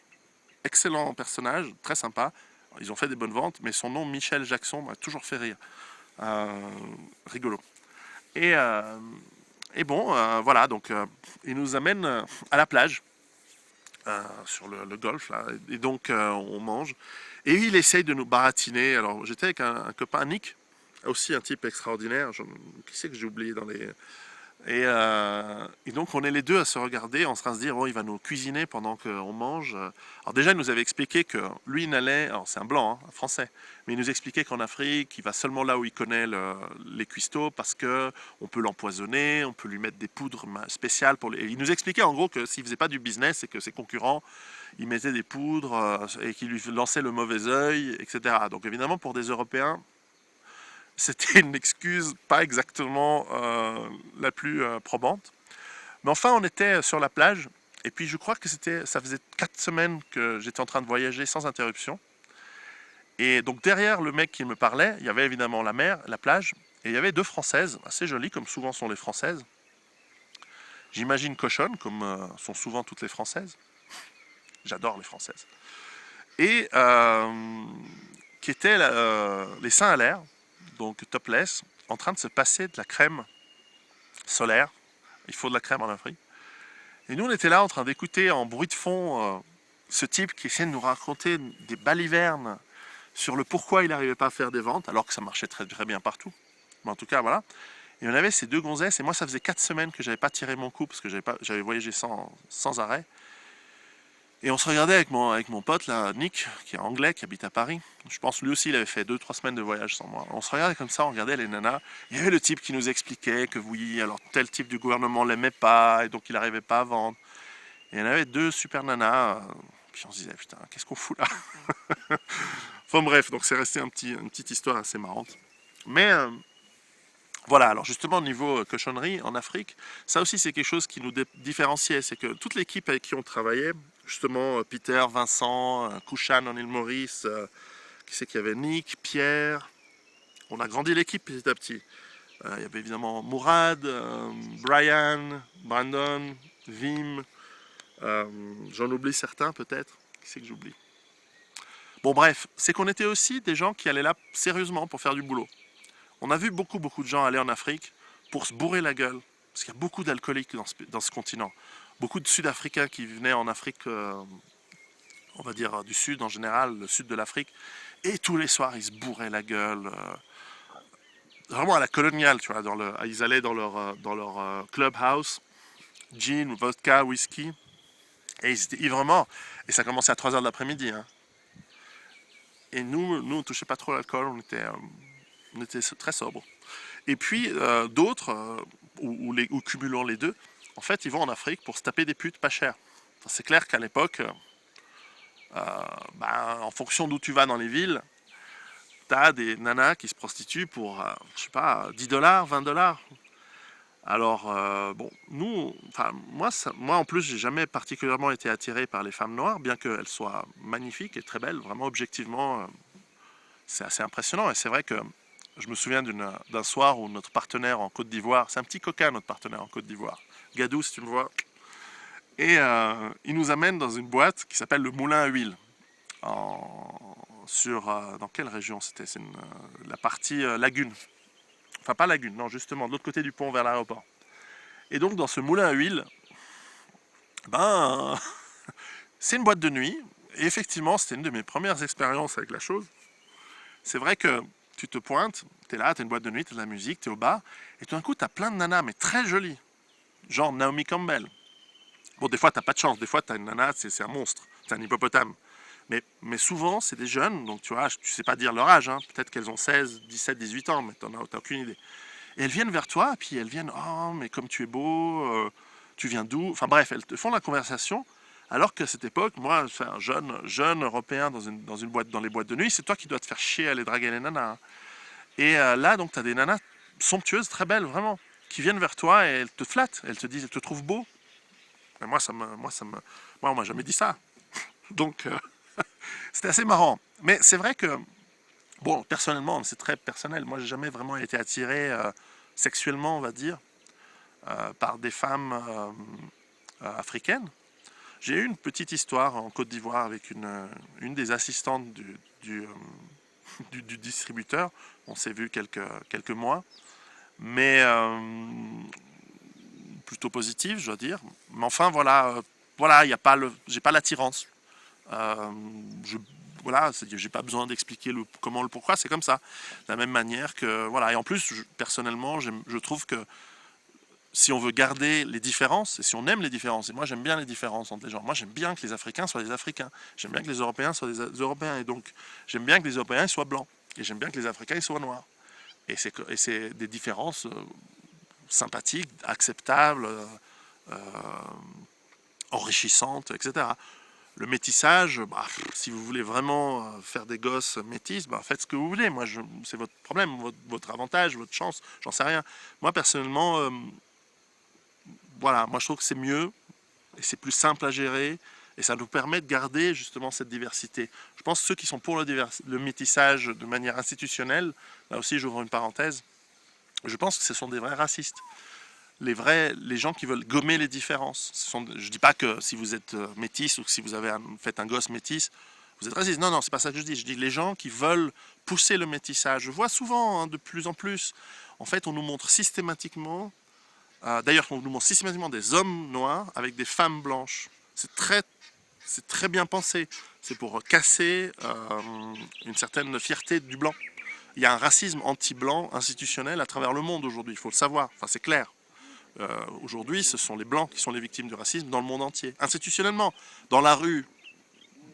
Excellent personnage, très sympa. Ils ont fait des bonnes ventes, mais son nom, Michel Jackson, m'a toujours fait rire. Rigolo. Et Et bon, voilà, donc il nous amène à la plage, sur le golfe, là, et donc on mange. Et il essaye de nous baratiner. Alors j'étais avec un copain, Nick, aussi un type extraordinaire, qui c'est que j'ai oublié dans les... Et donc on est les deux à se regarder, en train de se dire, oh, il va nous cuisiner pendant qu'on mange. Alors déjà, il nous avait expliqué que lui, il allait, alors c'est un blanc, hein, un français, mais il nous expliquait qu'en Afrique, il va seulement là où il connaît les cuistots, parce que on peut l'empoisonner, on peut lui mettre des poudres spéciales pour les... Et il nous expliquait en gros que s'il faisait pas du business et que ses concurrents, ils mettaient des poudres et qu'ils lui lançaient le mauvais œil, etc. Donc évidemment, pour des Européens, c'était une excuse pas exactement la plus probante. Mais enfin, on était sur la plage. Et puis, je crois que ça faisait 4 semaines que j'étais en train de voyager sans interruption. Et donc, derrière le mec qui me parlait, il y avait évidemment la mer, la plage. Et il y avait 2 Françaises, assez jolies, comme souvent sont les Françaises. J'imagine cochonnes, comme sont souvent toutes les Françaises. J'adore les Françaises. Et qui étaient les seins à l'air, donc topless, en train de se passer de la crème solaire. Il faut de la crème en Afrique. Et nous, on était là en train d'écouter en bruit de fond ce type qui essaie de nous raconter des balivernes sur le pourquoi il n'arrivait pas à faire des ventes, alors que ça marchait très, très bien partout. Mais en tout cas, voilà. Et on avait ces 2 gonzesses, et moi, ça faisait 4 semaines que j'avais pas tiré mon coup, parce que j'avais voyagé sans arrêt. Et on se regardait avec mon pote, là, Nick, qui est anglais, qui habite à Paris. Je pense lui aussi, il avait fait 2-3 semaines de voyage sans moi. On se regardait comme ça, on regardait les nanas. Il y avait le type qui nous expliquait que oui, alors tel type du gouvernement l'aimait pas, et donc il n'arrivait pas à vendre. Et il y en avait 2 super nanas. Puis on se disait, putain, qu'est-ce qu'on fout là? Enfin bref, donc c'est resté une petite histoire assez marrante. Mais voilà, alors justement au niveau cochonnerie en Afrique, ça aussi c'est quelque chose qui nous différenciait, c'est que toute l'équipe avec qui on travaillait, justement Peter, Vincent, Kushan en île Maurice, qui c'est qu'il y avait Nick, Pierre, on a grandi l'équipe petit à petit. Il y avait évidemment Mourad, Brian, Brandon, Vim, j'en oublie certains peut-être, qui c'est que j'oublie? Bon bref, c'est qu'on était aussi des gens qui allaient là sérieusement pour faire du boulot. On a vu beaucoup de gens aller en Afrique pour se bourrer la gueule, parce qu'il y a beaucoup d'alcooliques dans ce continent. Beaucoup de Sud-Africains qui venaient en Afrique, on va dire du Sud en général, le Sud de l'Afrique, et tous les soirs ils se bourraient la gueule, vraiment à la coloniale, tu vois, ils allaient dans leur clubhouse, gin, vodka, whisky, et ils étaient ivres, et ça commençait à 3 h de l'après-midi. Hein. Et nous, on touchait pas trop l'alcool, on était très sobre. Et puis d'autres, ou cumulant les deux, en fait, ils vont en Afrique pour se taper des putes pas chères. Enfin, c'est clair qu'à l'époque, en fonction d'où tu vas dans les villes, t'as des nanas qui se prostituent pour, je sais pas, 10 dollars, 20 dollars. Alors, bon, nous, enfin, moi en plus, j'ai jamais particulièrement été attiré par les femmes noires, bien qu'elles soient magnifiques et très belles, vraiment objectivement, c'est assez impressionnant. Et c'est vrai que je me souviens d'un soir où notre partenaire en Côte d'Ivoire, c'est un petit coquin notre partenaire en Côte d'Ivoire, Gadou si tu me vois, et il nous amène dans une boîte qui s'appelle le Moulin à Huile. Dans quelle région c'était? C'est la partie lagune. Enfin pas lagune, non justement, de l'autre côté du pont vers l'aéroport. Et donc dans ce moulin à huile, ben c'est une boîte de nuit. Et effectivement, c'était une de mes premières expériences avec la chose. C'est vrai que tu te pointes, t'es là, t'as une boîte de nuit, t'as de la musique, t'es au bar, et tout d'un coup t'as plein de nanas, mais très jolies. Genre Naomi Campbell. Bon, des fois t'as pas de chance, des fois t'as une nana, c'est un monstre, c'est un hippopotame. Mais souvent c'est des jeunes, donc tu vois, tu sais pas dire leur âge, hein. Peut-être qu'elles ont 16, 17, 18 ans, mais t'as aucune idée. Et elles viennent vers toi, et puis elles viennent, oh, mais comme tu es beau, tu viens d'où? Enfin bref, elles te font la conversation, alors qu'à cette époque, moi, un jeune européen dans une boîte, dans les boîtes de nuit, c'est toi qui dois te faire chier à aller draguer les nanas. Hein. Et là, donc, tu as des nanas somptueuses, très belles, vraiment, qui viennent vers toi et elles te flattent, elles te disent, elles te trouvent beau. Et moi, on m'a jamais dit ça. Donc, c'était assez marrant. Mais c'est vrai que, bon, personnellement, c'est très personnel. Moi, j'ai jamais vraiment été attiré sexuellement, on va dire, par des femmes africaines. J'ai eu une petite histoire en Côte d'Ivoire avec une des assistantes du distributeur. On s'est vu quelques mois. Mais plutôt positive, je dois dire. Mais enfin, voilà, il y a pas j'ai pas l'attirance. Euh, je, voilà, j'ai pas besoin d'expliquer comment, le pourquoi, c'est comme ça. De la même manière que, voilà. Et en plus, personnellement, je trouve que si on veut garder les différences, et si on aime les différences, et moi j'aime bien les différences entre les gens, moi j'aime bien que les Africains soient des Africains, j'aime bien que les Européens soient des Européens, et donc j'aime bien que les Européens soient blancs, et j'aime bien que les Africains soient noirs. Et c'est des différences sympathiques, acceptables, enrichissantes, etc. Le métissage, bah, si vous voulez vraiment faire des gosses métis, bah, faites ce que vous voulez. Moi, c'est votre problème, votre avantage, votre chance, j'en sais rien. Moi, personnellement, voilà, moi je trouve que c'est mieux et c'est plus simple à gérer et ça nous permet de garder justement cette diversité. Je pense que ceux qui sont pour le métissage de manière institutionnelle, là aussi j'ouvre une parenthèse, je pense que ce sont des vrais racistes. Les gens qui veulent gommer les différences. Je dis pas que si vous êtes métis ou que si vous faites un gosse métis, vous êtes raciste. Non, non, c'est pas ça que je dis. Je dis les gens qui veulent pousser le métissage. Je vois souvent, de plus en plus, en fait, on nous montre systématiquement, d'ailleurs, on nous montre systématiquement des hommes noirs avec des femmes blanches. C'est très bien pensé. C'est pour casser une certaine fierté du blanc. Il y a un racisme anti-blanc institutionnel à travers le monde aujourd'hui, il faut le savoir. Enfin, c'est clair. Aujourd'hui, ce sont les blancs qui sont les victimes du racisme dans le monde entier. Institutionnellement, dans la rue,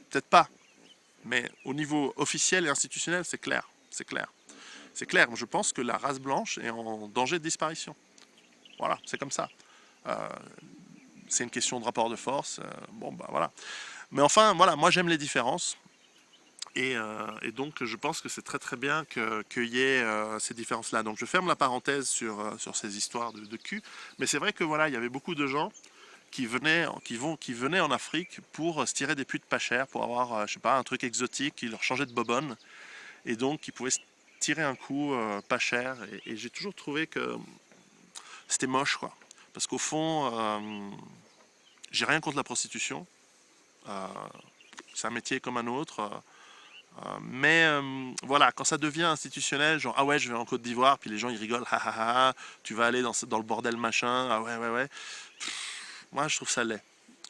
peut-être pas, mais au niveau officiel et institutionnel, c'est clair. C'est clair. C'est clair. Je pense que la race blanche est en danger de disparition. Voilà, c'est comme ça. C'est une question de rapport de force. Bon, bah voilà. Mais enfin, voilà, moi j'aime les différences. Et donc je pense que c'est très très bien qu'il y ait ces différences-là. Donc je ferme la parenthèse sur ces histoires de cul. Mais c'est vrai que voilà, il y avait beaucoup de gens qui venaient en Afrique pour se tirer des putes pas chères, pour avoir, je sais pas, un truc exotique qui leur changeait de bobonne. Et donc qui pouvaient se tirer un coup pas cher. Et j'ai toujours trouvé que c'était moche, quoi. Parce qu'au fond, j'ai rien contre la prostitution. Euh, c'est un métier comme un autre. Mais voilà, quand ça devient institutionnel, genre ah ouais, je vais en Côte d'Ivoire, puis les gens ils rigolent, ha ha ha, tu vas aller dans le bordel machin, ah ouais, ouais, ouais. Moi je trouve ça laid.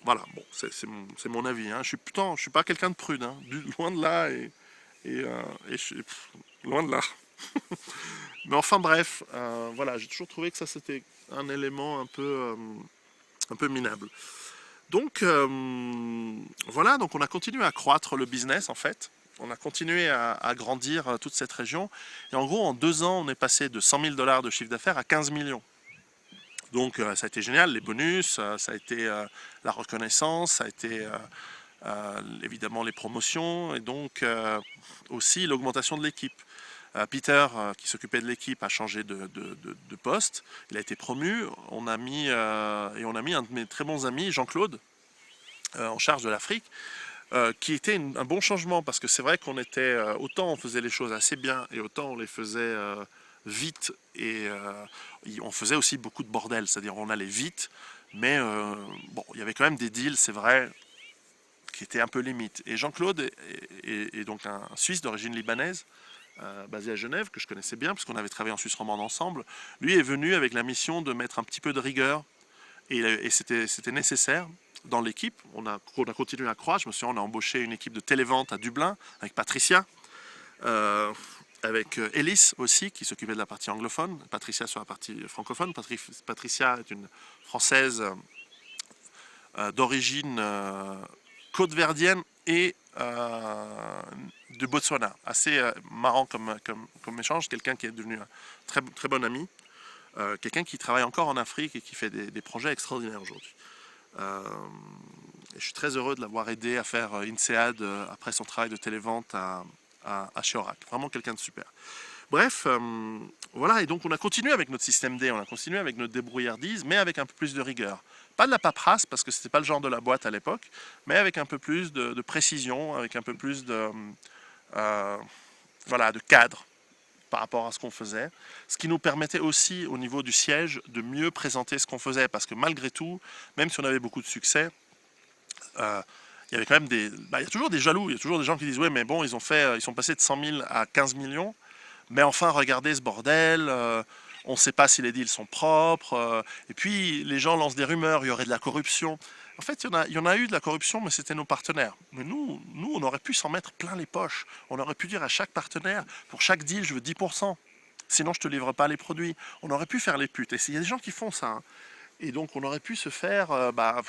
Voilà, bon, c'est mon avis. Hein. Je suis pas quelqu'un de prude, hein. Loin de là, loin de là. Mais enfin bref, voilà, j'ai toujours trouvé que ça c'était un élément un peu minable. Donc voilà, donc on a continué à croître le business en fait. On a continué à grandir toute cette région. Et en gros, en 2 ans, on est passé de 100 000 $ de chiffre d'affaires à 15 millions. Donc ça a été génial, les bonus, ça a été la reconnaissance, ça a été évidemment les promotions et donc aussi l'augmentation de l'équipe. Peter, qui s'occupait de l'équipe, a changé de poste. Il a été promu. On a mis un de mes très bons amis, Jean-Claude, en charge de l'Afrique. Qui était un bon changement parce que c'est vrai qu'on était autant on faisait les choses assez bien et autant on les faisait vite et on faisait aussi beaucoup de bordel, c'est-à-dire on allait vite mais bon il y avait quand même des deals, c'est vrai, qui étaient un peu limites. Et Jean-Claude est donc un Suisse d'origine libanaise basé à Genève, que je connaissais bien parce qu'on avait travaillé en Suisse romande ensemble. Lui est venu avec la mission de mettre un petit peu de rigueur et c'était nécessaire dans l'équipe. On a continué à croître. Je me souviens, on a embauché une équipe de télévente à Dublin avec Patricia, avec Ellis aussi qui s'occupait de la partie anglophone, Patricia sur la partie francophone. Patricia est une Française d'origine côte-verdienne et de Botswana. Assez marrant comme échange, quelqu'un qui est devenu un très, très bon ami. Quelqu'un qui travaille encore en Afrique et qui fait des projets extraordinaires aujourd'hui. Et je suis très heureux de l'avoir aidé à faire INSEAD après son travail de télévente à Chiorac. Vraiment quelqu'un de super. Bref, voilà, et donc on a continué avec notre système D, on a continué avec notre débrouillardise, mais avec un peu plus de rigueur. Pas de la paperasse, parce que c'était pas le genre de la boîte à l'époque, mais avec un peu plus de précision, avec un peu plus voilà, de cadre par rapport à ce qu'on faisait, ce qui nous permettait aussi au niveau du siège de mieux présenter ce qu'on faisait, parce que malgré tout, même si on avait beaucoup de succès, il y avait quand même il y a toujours des jaloux, il y a toujours des gens qui disent ouais mais bon ils sont passés de 100 000 à 15 millions, mais enfin regardez ce bordel, on ne sait pas si les deals sont propres, et puis les gens lancent des rumeurs, il y aurait de la corruption. En fait, il y en a eu de la corruption, mais c'était nos partenaires. Mais nous, on aurait pu s'en mettre plein les poches. On aurait pu dire à chaque partenaire, pour chaque deal, je veux 10%. Sinon, je te livre pas les produits. On aurait pu faire les putes. Et il y a des gens qui font ça, hein. Et donc, on aurait pu se faire pas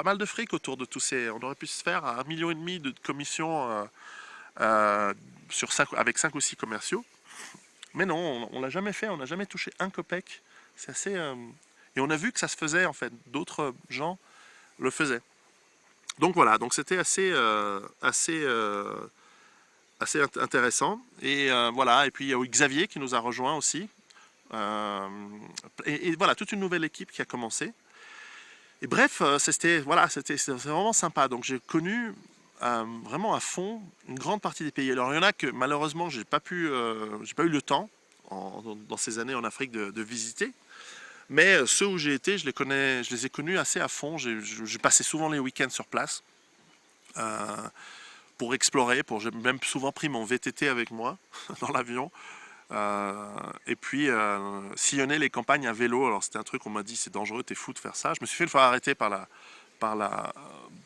mal de fric autour de tous ces. On aurait pu se faire 1,5 million de commissions avec 5 ou 6 commerciaux. Mais non, on l'a jamais fait. On n'a jamais touché un copec. C'est assez. Et on a vu que ça se faisait, en fait. D'autres gens le faisaient. Donc voilà, donc c'était assez intéressant. Et voilà, et puis il y a eu Xavier qui nous a rejoint aussi. Euh, et voilà, toute une nouvelle équipe qui a commencé. Et bref, c'était vraiment sympa. Donc j'ai connu vraiment à fond une grande partie des pays. Alors il y en a que malheureusement j'ai pas eu le temps dans ces années en Afrique de visiter. Mais ceux où j'ai été, je les ai connus assez à fond. J'ai passé souvent les week-ends sur place pour explorer. J'ai même souvent pris mon VTT avec moi dans l'avion. Et puis sillonner les campagnes à vélo. Alors c'était un truc, on m'a dit c'est dangereux, t'es fou de faire ça. Je me suis fait le faire arrêter par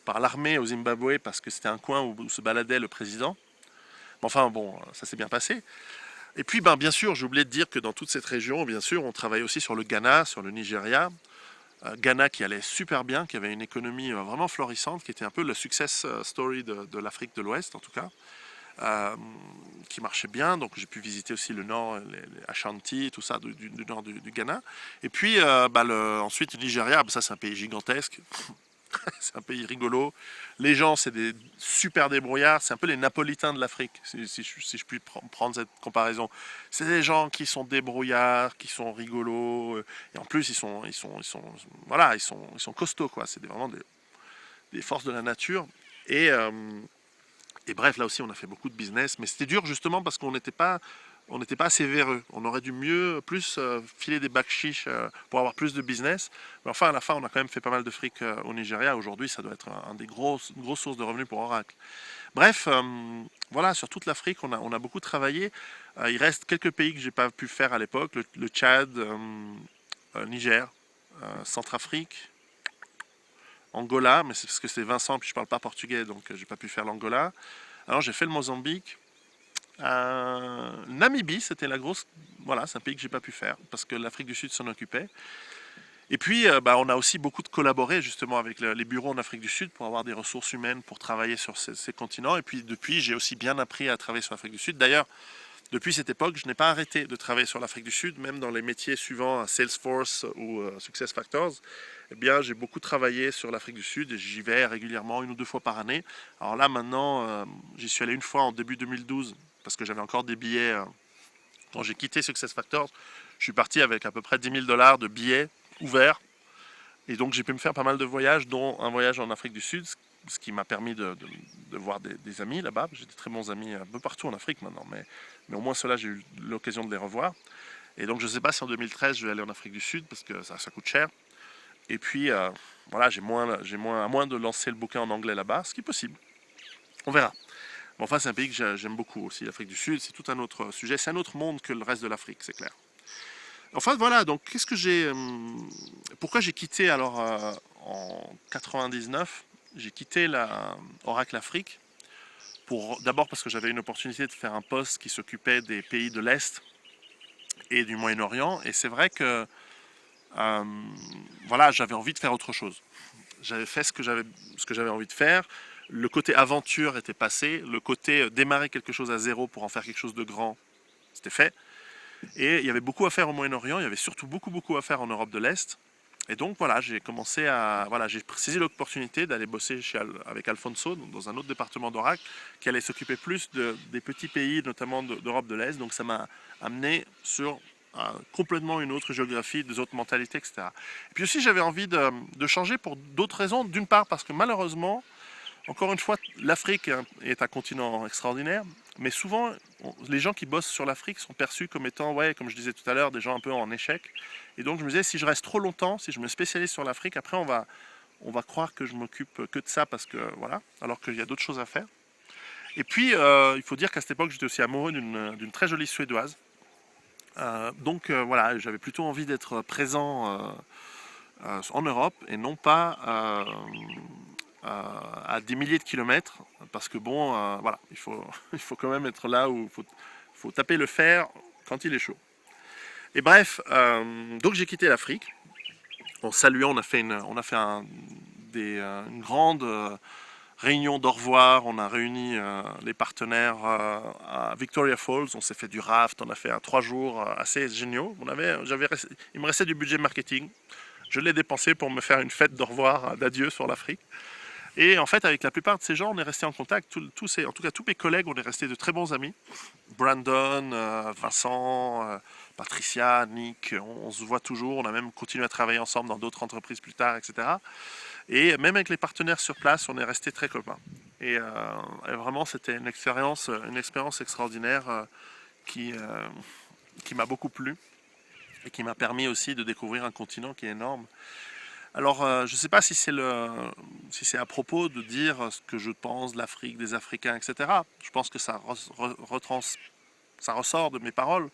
l'armée au Zimbabwe parce que c'était un coin où se baladait le président. Mais enfin bon, ça s'est bien passé. Et puis bien sûr, j'ai oublié de dire que dans toute cette région, bien sûr, on travaillait aussi sur le Ghana, sur le Nigeria. Ghana qui allait super bien, qui avait une économie vraiment florissante, qui était un peu le success story de l'Afrique de l'Ouest en tout cas. Qui marchait bien, donc j'ai pu visiter aussi le nord, les Ashanti, tout ça du nord du Ghana. Et puis ensuite le Nigeria, ça c'est un pays gigantesque, c'est un pays rigolo. Les gens c'est des super débrouillards, c'est un peu les Napolitains de l'Afrique, si je puis prendre cette comparaison. C'est des gens qui sont débrouillards, qui sont rigolos, et en plus ils sont costauds quoi. C'est vraiment des forces de la nature. Et bref, là aussi, on a fait beaucoup de business, mais c'était dur justement parce on n'était pas assez véreux. On aurait dû plus filer des bacs chiches pour avoir plus de business. Mais enfin, à la fin, on a quand même fait pas mal de fric au Nigeria. Aujourd'hui, ça doit être une grosse source de revenus pour Oracle. Bref, voilà, sur toute l'Afrique, on a beaucoup travaillé. Il reste quelques pays que j'ai pas pu faire à l'époque, le Tchad, Niger, Centrafrique, Angola, mais c'est parce que c'est Vincent, puis je parle pas portugais, donc j'ai pas pu faire l'Angola. Alors j'ai fait le Mozambique. Namibie, c'était la grosse. Voilà, c'est un pays que j'ai pas pu faire parce que l'Afrique du Sud s'en occupait. Et puis, on a aussi beaucoup de collaboré justement avec les bureaux en Afrique du Sud pour avoir des ressources humaines pour travailler sur ces continents. Et puis depuis, j'ai aussi bien appris à travailler sur l'Afrique du Sud. D'ailleurs, depuis cette époque, je n'ai pas arrêté de travailler sur l'Afrique du Sud, même dans les métiers suivants, Salesforce ou SuccessFactors. Eh bien, j'ai beaucoup travaillé sur l'Afrique du Sud et j'y vais régulièrement, 1 ou 2 fois par année. Alors là, maintenant, j'y suis allé une fois en début 2012 parce que j'avais encore des billets. Quand j'ai quitté SuccessFactors, je suis parti avec à peu près 10 000 $ de billets ouverts. Et donc, j'ai pu me faire pas mal de voyages, dont un voyage en Afrique du Sud, ce qui m'a permis de voir des amis là-bas. J'ai des très bons amis un peu partout en Afrique maintenant, mais au moins ceux-là, j'ai eu l'occasion de les revoir. Et donc, je ne sais pas si en 2013, je vais aller en Afrique du Sud parce que ça coûte cher. Et puis, voilà, à moins de lancer le bouquin en anglais là-bas, ce qui est possible. On verra. Mais enfin, c'est un pays que j'aime beaucoup aussi, l'Afrique du Sud. C'est tout un autre sujet. C'est un autre monde que le reste de l'Afrique, c'est clair. Enfin, voilà, donc pourquoi j'ai quitté alors en 99, j'ai quitté Oracle Afrique d'abord parce que j'avais une opportunité de faire un poste qui s'occupait des pays de l'Est et du Moyen-Orient. Et c'est vrai que voilà, j'avais envie de faire autre chose. J'avais fait ce que j'avais envie de faire. Le côté aventure était passé. Le côté démarrer quelque chose à zéro pour en faire quelque chose de grand, c'était fait. Et il y avait beaucoup à faire au Moyen-Orient. Il y avait surtout beaucoup à faire en Europe de l'Est. Et donc voilà, j'ai saisi l'opportunité d'aller bosser avec Alfonso dans un autre département d'Oracle qui allait s'occuper plus des petits pays, notamment d'Europe de l'Est. Donc ça m'a amené sur complètement une autre géographie, des autres mentalités, etc. Et puis aussi j'avais envie de changer pour d'autres raisons. D'une part parce que malheureusement, encore une fois, l'Afrique est un continent extraordinaire, mais souvent, les gens qui bossent sur l'Afrique sont perçus comme étant, ouais, comme je disais tout à l'heure, des gens un peu en échec. Et donc je me disais, si je reste trop longtemps, si je me spécialise sur l'Afrique, après on va croire que je m'occupe que de ça parce que voilà, alors qu'il y a d'autres choses à faire. Et puis, il faut dire qu'à cette époque, j'étais aussi amoureux d'une très jolie Suédoise Voilà, j'avais plutôt envie d'être présent en Europe et non pas à des milliers de kilomètres, parce que bon, voilà, il faut quand même être là où faut taper le fer quand il est chaud. Et bref, donc j'ai quitté l'Afrique. En saluant, on a fait une grande réunion d'au revoir. On a réuni les partenaires à Victoria Falls. On s'est fait du raft. On a fait 3 jours assez géniaux. Il me restait du budget marketing. Je l'ai dépensé pour me faire une fête d'au revoir, d'adieu sur l'Afrique. Et en fait, avec la plupart de ces gens, on est resté en contact. En tout cas, tous mes collègues, on est restés de très bons amis. Brandon, Vincent, Patricia, Nick, on se voit toujours. On a même continué à travailler ensemble dans d'autres entreprises plus tard, etc. Et même avec les partenaires sur place, on est restés très copains. Et vraiment, c'était une expérience extraordinaire qui m'a beaucoup plu et qui m'a permis aussi de découvrir un continent qui est énorme. Alors, je ne sais pas si c'est à propos de dire ce que je pense de l'Afrique, des Africains, etc. Je pense que ça ressort de mes paroles.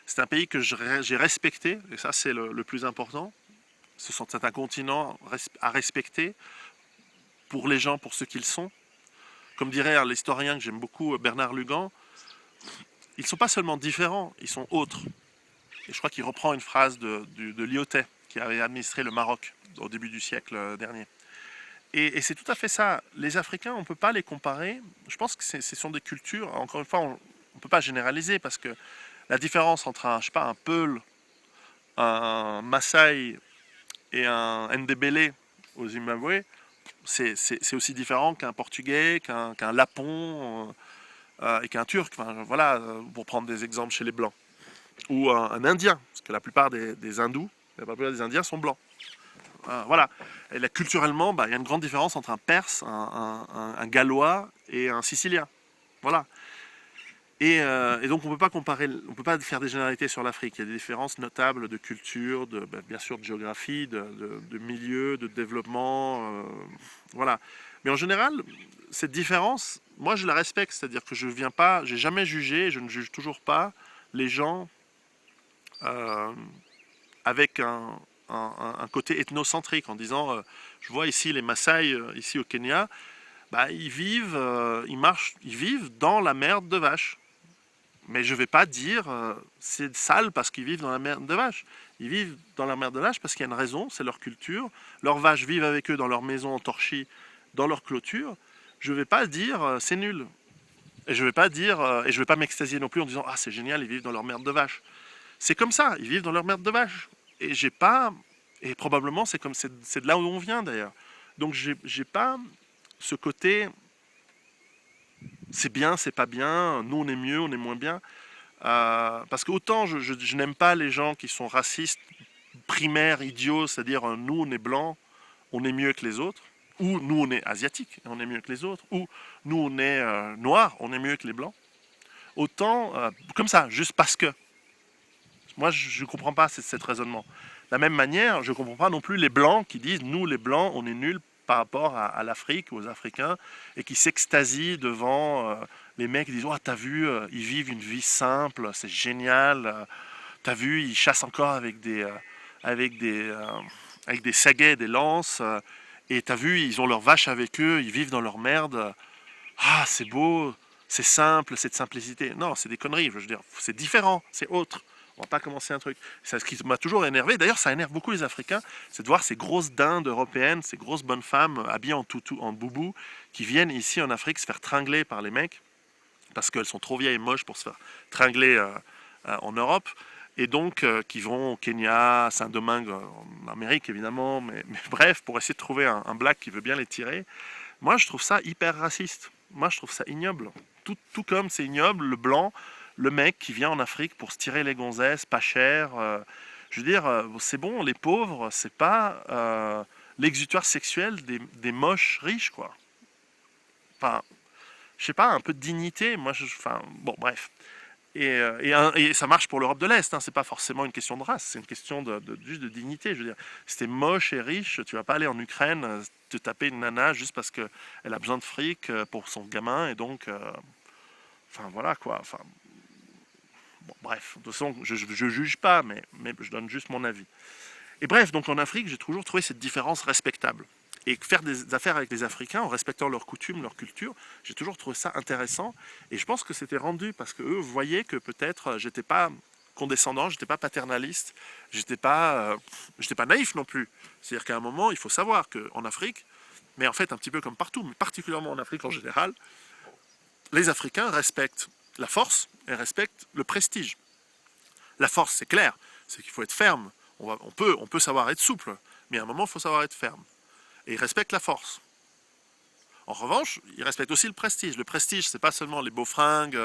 C'est un pays que j'ai respecté, et ça c'est le plus important. C'est un continent à respecter pour les gens, pour ce qu'ils sont. Comme dirait l'historien que j'aime beaucoup, Bernard Lugan, ils ne sont pas seulement différents, ils sont autres. Et je crois qu'il reprend une phrase de Lyautey, qui avait administré le Maroc au début du siècle dernier. Et c'est tout à fait ça. Les Africains, on ne peut pas les comparer. Je pense que ce sont des cultures, encore une fois, on ne peut pas généraliser, parce que la différence entre un Peul, un Maasai et un Ndebele au Zimbabwe, c'est aussi différent qu'un Portugais, qu'un Lapon et qu'un Turc. Enfin, voilà, pour prendre des exemples chez les Blancs. Ou un Indien, parce que la plupart des hindous, la plupart des Indiens sont blancs. Voilà. Et là, culturellement, il y a une grande différence entre un Perse, un Gallois et un Sicilien. Voilà. Et donc on ne peut pas comparer, on peut pas faire des généralités sur l'Afrique. Il y a des différences notables de culture, bien sûr de géographie, de milieu, de développement. Voilà. Mais en général, cette différence, moi je la respecte. C'est-à-dire que je viens pas, j'ai jamais jugé, je ne juge toujours pas les gens euh, avec un côté ethnocentrique en disant je vois ici les Maasai ici au Kenya, ils vivent dans la merde de vache. Mais je ne vais pas dire c'est sale parce qu'ils vivent dans la merde de vache. Ils vivent dans la merde de vache parce qu'il y a une raison, c'est leur culture. Leurs vaches vivent avec eux dans leur maison en torchis, dans leur clôture. Je ne vais pas dire c'est nul. Et je ne vais pas m'extasier non plus en disant ah c'est génial, ils vivent dans leur merde de vache. C'est comme ça, ils vivent dans leur merde de vache. Et j'ai pas, et probablement c'est de là où on vient d'ailleurs. Donc j'ai pas ce côté c'est bien, c'est pas bien, nous on est mieux, on est moins bien. Parce qu'autant je n'aime pas les gens qui sont racistes, primaires, idiots, c'est-à-dire nous on est blancs, on est mieux que les autres, ou nous on est asiatiques, on est mieux que les autres, ou nous on est noirs, on est mieux que les blancs. Autant, comme ça, juste parce que. Moi je ne comprends pas ce raisonnement. De la même manière, je ne comprends pas non plus les blancs qui disent nous les blancs on est nuls par rapport à l'Afrique, aux Africains, et qui s'extasient devant les mecs qui disent oh, t'as vu, ils vivent une vie simple, c'est génial, t'as vu, ils chassent encore avec des, euh, avec des saguets, des lances, et t'as vu, ils ont leurs vaches avec eux, ils vivent dans leur merde. Ah, c'est beau, c'est simple, cette simplicité. Non, c'est des conneries, je veux dire, c'est différent, c'est autre. On va pas commencer un truc. C'est ce qui m'a toujours énervé. D'ailleurs, ça énerve beaucoup les Africains, c'est de voir ces grosses dindes européennes, ces grosses bonnes femmes habillées en toutou, en boubou, qui viennent ici en Afrique se faire tringler par les mecs parce qu'elles sont trop vieilles et moches pour se faire tringler en Europe. Et donc, qui vont au Kenya, à Saint-Domingue, en Amérique évidemment, mais bref, pour essayer de trouver un black qui veut bien les tirer. Moi, je trouve ça hyper raciste. Moi, je trouve ça ignoble. Tout comme c'est ignoble, le blanc, le mec qui vient en Afrique pour se tirer les gonzesses, pas cher. Je veux dire, c'est bon, les pauvres, c'est pas l'exutoire sexuel des moches riches, quoi. Enfin, je sais pas, un peu de dignité. Enfin, bon, bref. Et ça marche pour l'Europe de l'Est, hein. C'est pas forcément une question de race, c'est une question juste de dignité. Je veux dire, si t'es moche et riche, tu vas pas aller en Ukraine te taper une nana juste parce qu'elle a besoin de fric pour son gamin, et donc, enfin voilà quoi. Enfin, Bon, bref, de toute façon, je juge pas, mais je donne juste mon avis. Et bref, donc en Afrique, j'ai toujours trouvé cette différence respectable. Et faire des affaires avec les Africains en respectant leurs coutumes, leur culture, j'ai toujours trouvé ça intéressant. Et je pense que c'était rendu parce que eux voyaient que peut-être j'étais pas condescendant, j'étais pas paternaliste, j'étais pas naïf non plus. C'est-à-dire qu'à un moment, il faut savoir qu'en Afrique, mais en fait un petit peu comme partout, mais particulièrement en Afrique en général, les Africains respectent la force et respectent le prestige. La force, c'est clair, c'est qu'il faut être ferme. On peut savoir être souple, mais à un moment, il faut savoir être ferme. Et ils respectent la force. En revanche, ils respectent aussi le prestige. Le prestige, c'est pas seulement les beaux fringues,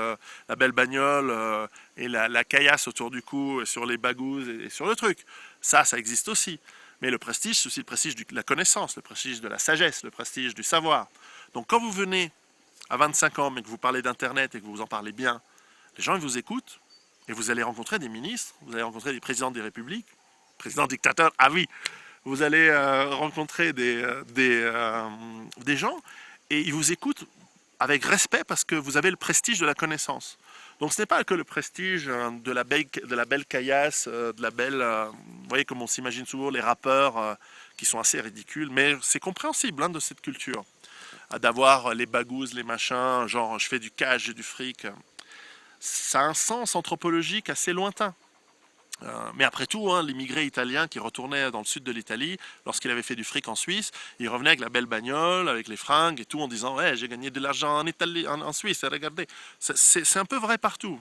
la belle bagnole et la caillasse autour du cou, et sur les bagouses et sur le truc. Ça existe aussi. Mais le prestige, c'est aussi le prestige de la connaissance, le prestige de la sagesse, le prestige du savoir. Donc quand vous venez à 25 ans, mais que vous parlez d'Internet et que vous en parlez bien, les gens ils vous écoutent et vous allez rencontrer des ministres, vous allez rencontrer des présidents des républiques, présidents dictateurs, ah oui, vous allez rencontrer des gens et ils vous écoutent avec respect parce que vous avez le prestige de la connaissance. Donc ce n'est pas que le prestige de la belle caillasse, de la belle... vous voyez comme on s'imagine souvent les rappeurs qui sont assez ridicules, mais c'est compréhensible de cette culture. D'avoir les bagouses, les machins, genre je fais du cash, j'ai du fric. Ça a un sens anthropologique assez lointain. Mais après tout, l'immigré italien qui retournait dans le sud de l'Italie, lorsqu'il avait fait du fric en Suisse, il revenait avec la belle bagnole, avec les fringues et tout, en disant ouais, j'ai gagné de l'argent en Italie, en Suisse, regardez. C'est un peu vrai partout.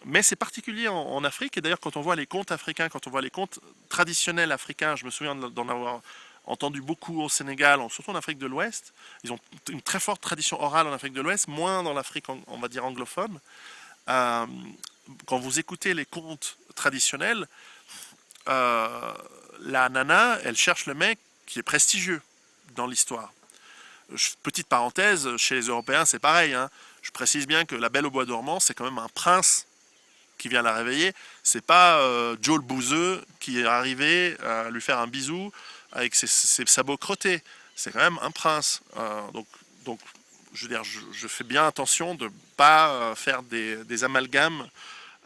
Mais c'est particulier en Afrique, et d'ailleurs quand on voit les contes africains, quand on voit les contes traditionnels africains, je me souviens d'en avoir entendu beaucoup au Sénégal, surtout en Afrique de l'Ouest. Ils ont une très forte tradition orale en Afrique de l'Ouest, moins dans l'Afrique, on va dire, anglophone. Euh, Quand vous écoutez les contes traditionnels, la nana, elle cherche le mec qui est prestigieux dans l'histoire. Petite parenthèse, chez les Européens, c'est pareil. Je précise bien que la Belle au bois dormant, c'est quand même un prince qui vient la réveiller. C'est pas Joe le bouseux qui est arrivé à lui faire un bisou avec ses sabots crottés. C'est quand même un prince. Donc, je veux dire, je fais bien attention de ne pas faire des amalgames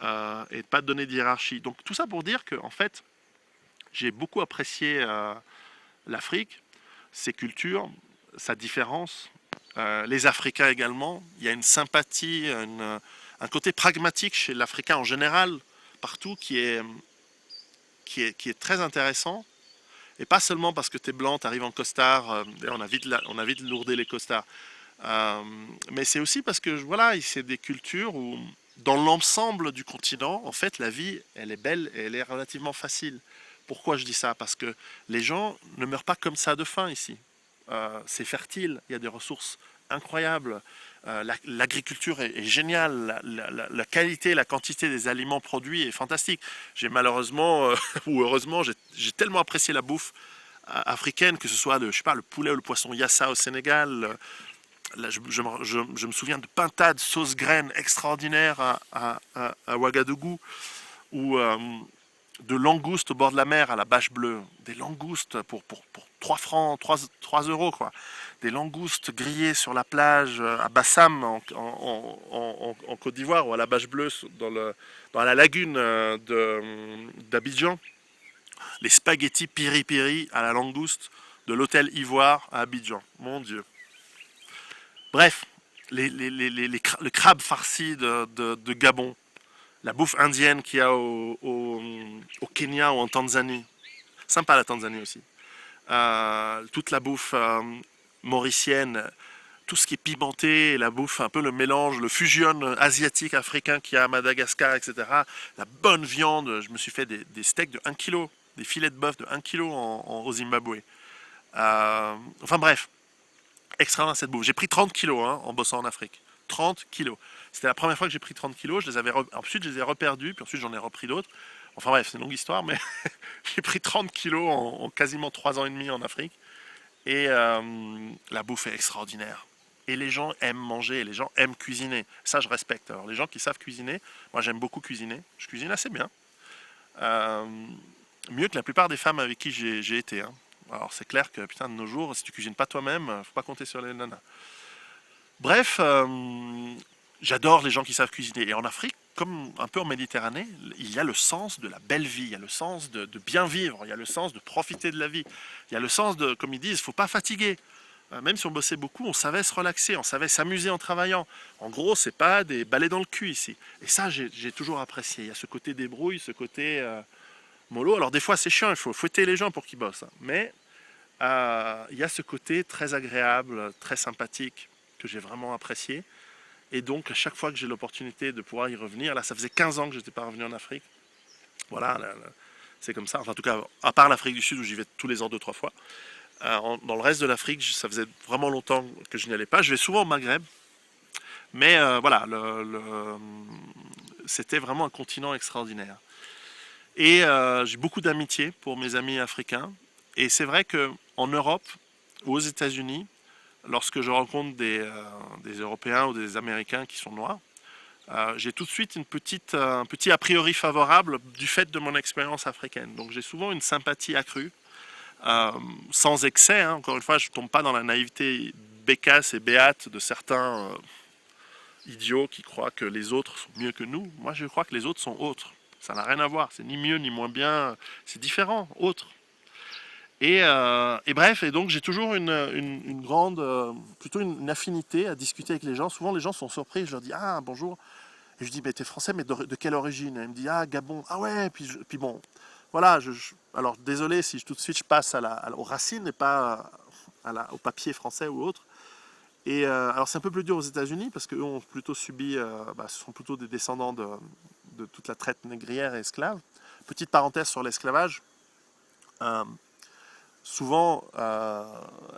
et de ne pas donner de hiérarchie. Donc tout ça pour dire que en fait, j'ai beaucoup apprécié l'Afrique, ses cultures, sa différence, les Africains également. Il y a une sympathie, un côté pragmatique chez l'Africain en général, partout, qui est très intéressant. Et pas seulement parce que tu es blanc, tu arrives en costard, on a vite lourdé les costards. Mais c'est aussi parce que voilà, c'est des cultures où, dans l'ensemble du continent, en fait, la vie, elle est belle et elle est relativement facile. Pourquoi je dis ça? Parce que les gens ne meurent pas comme ça de faim ici. C'est fertile, il y a des ressources incroyables. L'agriculture est géniale, la qualité, la quantité des aliments produits est fantastique. J'ai malheureusement, ou heureusement, j'ai tellement apprécié la bouffe africaine, que ce soit je sais pas, le poulet ou le poisson yassa au Sénégal. Là, je me souviens de pintades sauce graines extraordinaires à Ouagadougou, ou de langoustes au bord de la mer à la bâche bleue. Des langoustes pour 3 francs, 3 euros, quoi. Des langoustes grillées sur la plage à Bassam en Côte d'Ivoire, ou à la bâche bleue dans la lagune d'Abidjan. Les spaghettis piri-piri à la langouste de l'hôtel Ivoire à Abidjan. Mon Dieu. Bref, le crabe farci de Gabon, la bouffe indienne qu'il y a au Kenya ou en Tanzanie. Sympa la Tanzanie aussi. Toute la bouffe mauricienne, tout ce qui est pimenté, la bouffe, un peu le mélange, le fusion asiatique, africain qu'il y a à Madagascar, etc. La bonne viande, je me suis fait des steaks de 1 kg, des filets de bœuf de 1 kg au Zimbabwe. Enfin bref, extraordinaire cette bouffe. J'ai pris 30 kilos en bossant en Afrique. 30 kilos. C'était la première fois que j'ai pris 30 kilos. Ensuite, je les ai reperdus, puis ensuite, j'en ai repris d'autres. Enfin bref, c'est une longue histoire, mais j'ai pris 30 kilos en quasiment 3 ans et demi en Afrique. Et la bouffe est extraordinaire. Et les gens aiment manger, et les gens aiment cuisiner. Ça, je respecte. Alors, les gens qui savent cuisiner, moi, j'aime beaucoup cuisiner. Je cuisine assez bien. Mieux que la plupart des femmes avec qui j'ai été. Alors, c'est clair que, putain, de nos jours, si tu cuisines pas toi-même, faut pas compter sur les nanas. Bref, j'adore les gens qui savent cuisiner. Et en Afrique, comme un peu en Méditerranée, il y a le sens de la belle vie, il y a le sens de bien vivre, il y a le sens de profiter de la vie, il y a le sens de, comme ils disent, il ne faut pas fatiguer. Même si on bossait beaucoup, on savait se relaxer, on savait s'amuser en travaillant. En gros, c'est pas des balais dans le cul ici. Et ça, j'ai toujours apprécié. Il y a ce côté débrouille, ce côté mollo. Alors des fois, c'est chiant, il faut fouetter les gens pour qu'ils bossent, hein. Mais il y a ce côté très agréable, très sympathique que j'ai vraiment apprécié. Et donc, à chaque fois que j'ai l'opportunité de pouvoir y revenir, là, ça faisait 15 ans que je n'étais pas revenu en Afrique. Voilà, c'est comme ça. Enfin, en tout cas, à part l'Afrique du Sud où j'y vais tous les ans 2-3 fois. Dans le reste de l'Afrique, ça faisait vraiment longtemps que je n'y allais pas. Je vais souvent au Maghreb. Mais voilà, c'était vraiment un continent extraordinaire. Et j'ai beaucoup d'amitié pour mes amis africains. Et c'est vrai qu'en Europe ou aux États-Unis, lorsque je rencontre des Européens ou des Américains qui sont noirs, j'ai tout de suite un petit a priori favorable du fait de mon expérience africaine. Donc j'ai souvent une sympathie accrue, sans excès, hein. Encore une fois, je ne tombe pas dans la naïveté bécasse et béate de certains idiots qui croient que les autres sont mieux que nous. Moi, je crois que les autres sont autres. Ça n'a rien à voir. C'est ni mieux ni moins bien. C'est différent, autre. Et bref, et donc j'ai toujours une grande, plutôt une affinité à discuter avec les gens. Souvent, les gens sont surpris. Je leur dis ah bonjour. Et je dis mais t'es français, mais de quelle origine? Et elle me dit ah Gabon. Ah ouais. Puis bon, voilà. Alors désolé si tout de suite je passe aux racines et pas au papier français ou autre. Et alors c'est un peu plus dur aux États-Unis parce qu'eux ont plutôt subi, ce sont plutôt des descendants de toute la traite négrière et esclave. Petite parenthèse sur l'esclavage. Souvent,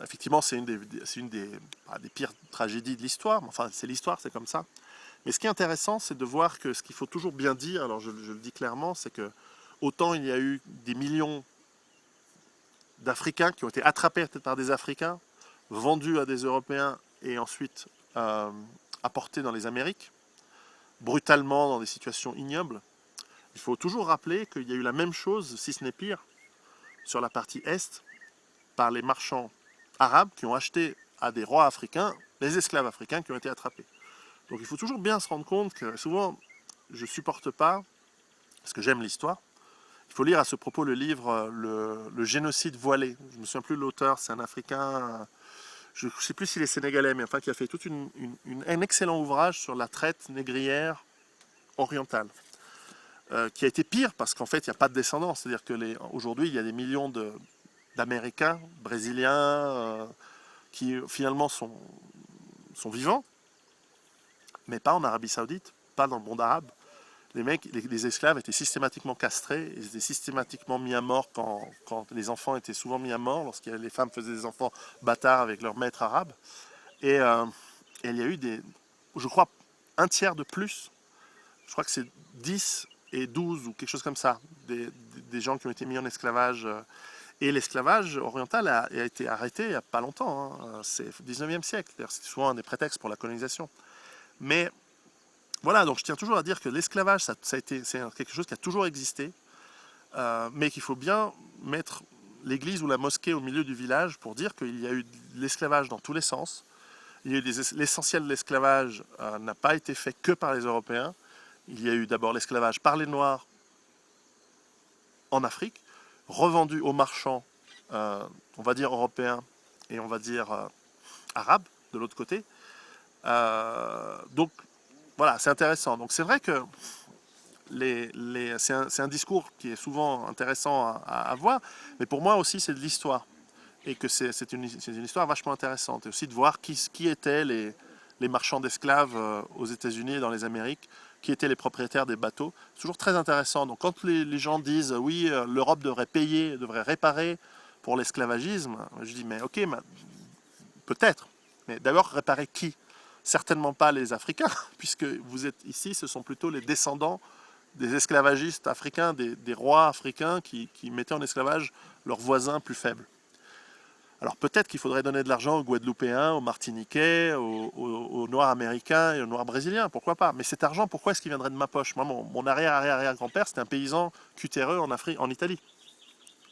effectivement, c'est une des pires tragédies de l'histoire. Enfin, c'est l'histoire, c'est comme ça. Mais ce qui est intéressant, c'est de voir que ce qu'il faut toujours bien dire, alors je le dis clairement, c'est que autant il y a eu des millions d'Africains qui ont été attrapés par des Africains, vendus à des Européens et ensuite apportés dans les Amériques, brutalement dans des situations ignobles. Il faut toujours rappeler qu'il y a eu la même chose, si ce n'est pire, sur la partie Est, par les marchands arabes qui ont acheté à des rois africains les esclaves africains qui ont été attrapés. Donc il faut toujours bien se rendre compte que souvent je ne supporte pas, parce que j'aime l'histoire, il faut lire à ce propos le livre le génocide voilé. Je ne me souviens plus de l'auteur, c'est un Africain, je ne sais plus s'il est sénégalais, mais enfin qui a fait tout un excellent ouvrage sur la traite négrière orientale. Qui a été pire parce qu'en fait il n'y a pas de descendants. C'est-à-dire qu'aujourd'hui il y a des millions d'Américains, Brésiliens, qui finalement sont vivants, mais pas en Arabie Saoudite, pas dans le monde arabe. Les esclaves étaient systématiquement castrés, ils étaient systématiquement mis à mort quand les enfants étaient souvent mis à mort, lorsque les femmes faisaient des enfants bâtards avec leur maître arabe. Et il y a eu je crois, un tiers de plus, je crois que c'est 10 et 12 ou quelque chose comme ça, des gens qui ont été mis en esclavage. Et l'esclavage oriental a été arrêté il n'y a pas longtemps, hein. C'est au 19e siècle, c'est souvent un des prétextes pour la colonisation. Mais voilà, donc je tiens toujours à dire que l'esclavage, c'est quelque chose qui a toujours existé, mais qu'il faut bien mettre l'église ou la mosquée au milieu du village pour dire qu'il y a eu de l'esclavage dans tous les sens. L'essentiel de l'esclavage n'a pas été fait que par les Européens. Il y a eu d'abord l'esclavage par les Noirs en Afrique, revendu aux marchands, on va dire européens et on va dire arabes de l'autre côté. Donc voilà, c'est intéressant. Donc c'est vrai que c'est un discours qui est souvent intéressant à voir, mais pour moi aussi c'est de l'histoire. Et que c'est une histoire vachement intéressante. Et aussi de voir qui étaient les marchands d'esclaves aux États-Unis et dans les Amériques, qui étaient les propriétaires des bateaux. C'est toujours très intéressant. Donc quand les gens disent oui, l'Europe devrait payer, devrait réparer pour l'esclavagisme, je dis mais ok, peut-être. Mais d'abord réparer qui? Certainement pas les Africains, puisque vous êtes ici, ce sont plutôt les descendants des esclavagistes africains, des rois africains qui mettaient en esclavage leurs voisins plus faibles. Alors peut-être qu'il faudrait donner de l'argent aux Guadeloupéens, aux Martiniquais, aux Noirs américains et aux Noirs brésiliens, pourquoi pas. Mais cet argent, pourquoi est-ce qu'il viendrait de ma poche? Moi, mon arrière-arrière-arrière-grand-père, c'était un paysan cutéreux en Italie.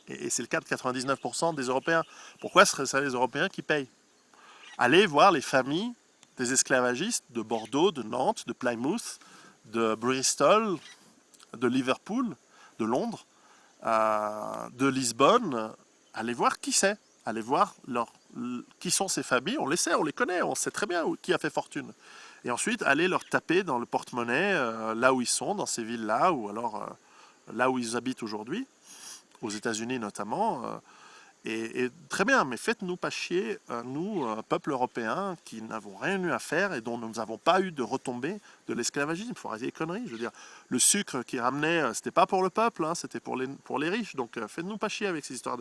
Et c'est le cas de 99% des Européens. Pourquoi ce serait les Européens qui payent? Allez voir les familles des esclavagistes de Bordeaux, de Nantes, de Plymouth, de Bristol, de Liverpool, de Londres, de Lisbonne, aller voir qui c'est, aller voir qui sont ces familles, on les sait, on les connaît, on sait très bien qui a fait fortune. Et ensuite, aller leur taper dans le porte-monnaie, là où ils sont, dans ces villes-là, ou alors là où ils habitent aujourd'hui, aux États-Unis notamment. Et très bien, mais faites-nous pas chier, nous, peuple européen, qui n'avons rien eu à faire et dont nous n'avons pas eu de retombées de l'esclavagisme. Il faut arrêter les conneries. Je veux dire, le sucre qui ramenait, c'était pas pour le peuple, hein, c'était pour les riches. Donc faites-nous pas chier avec ces histoires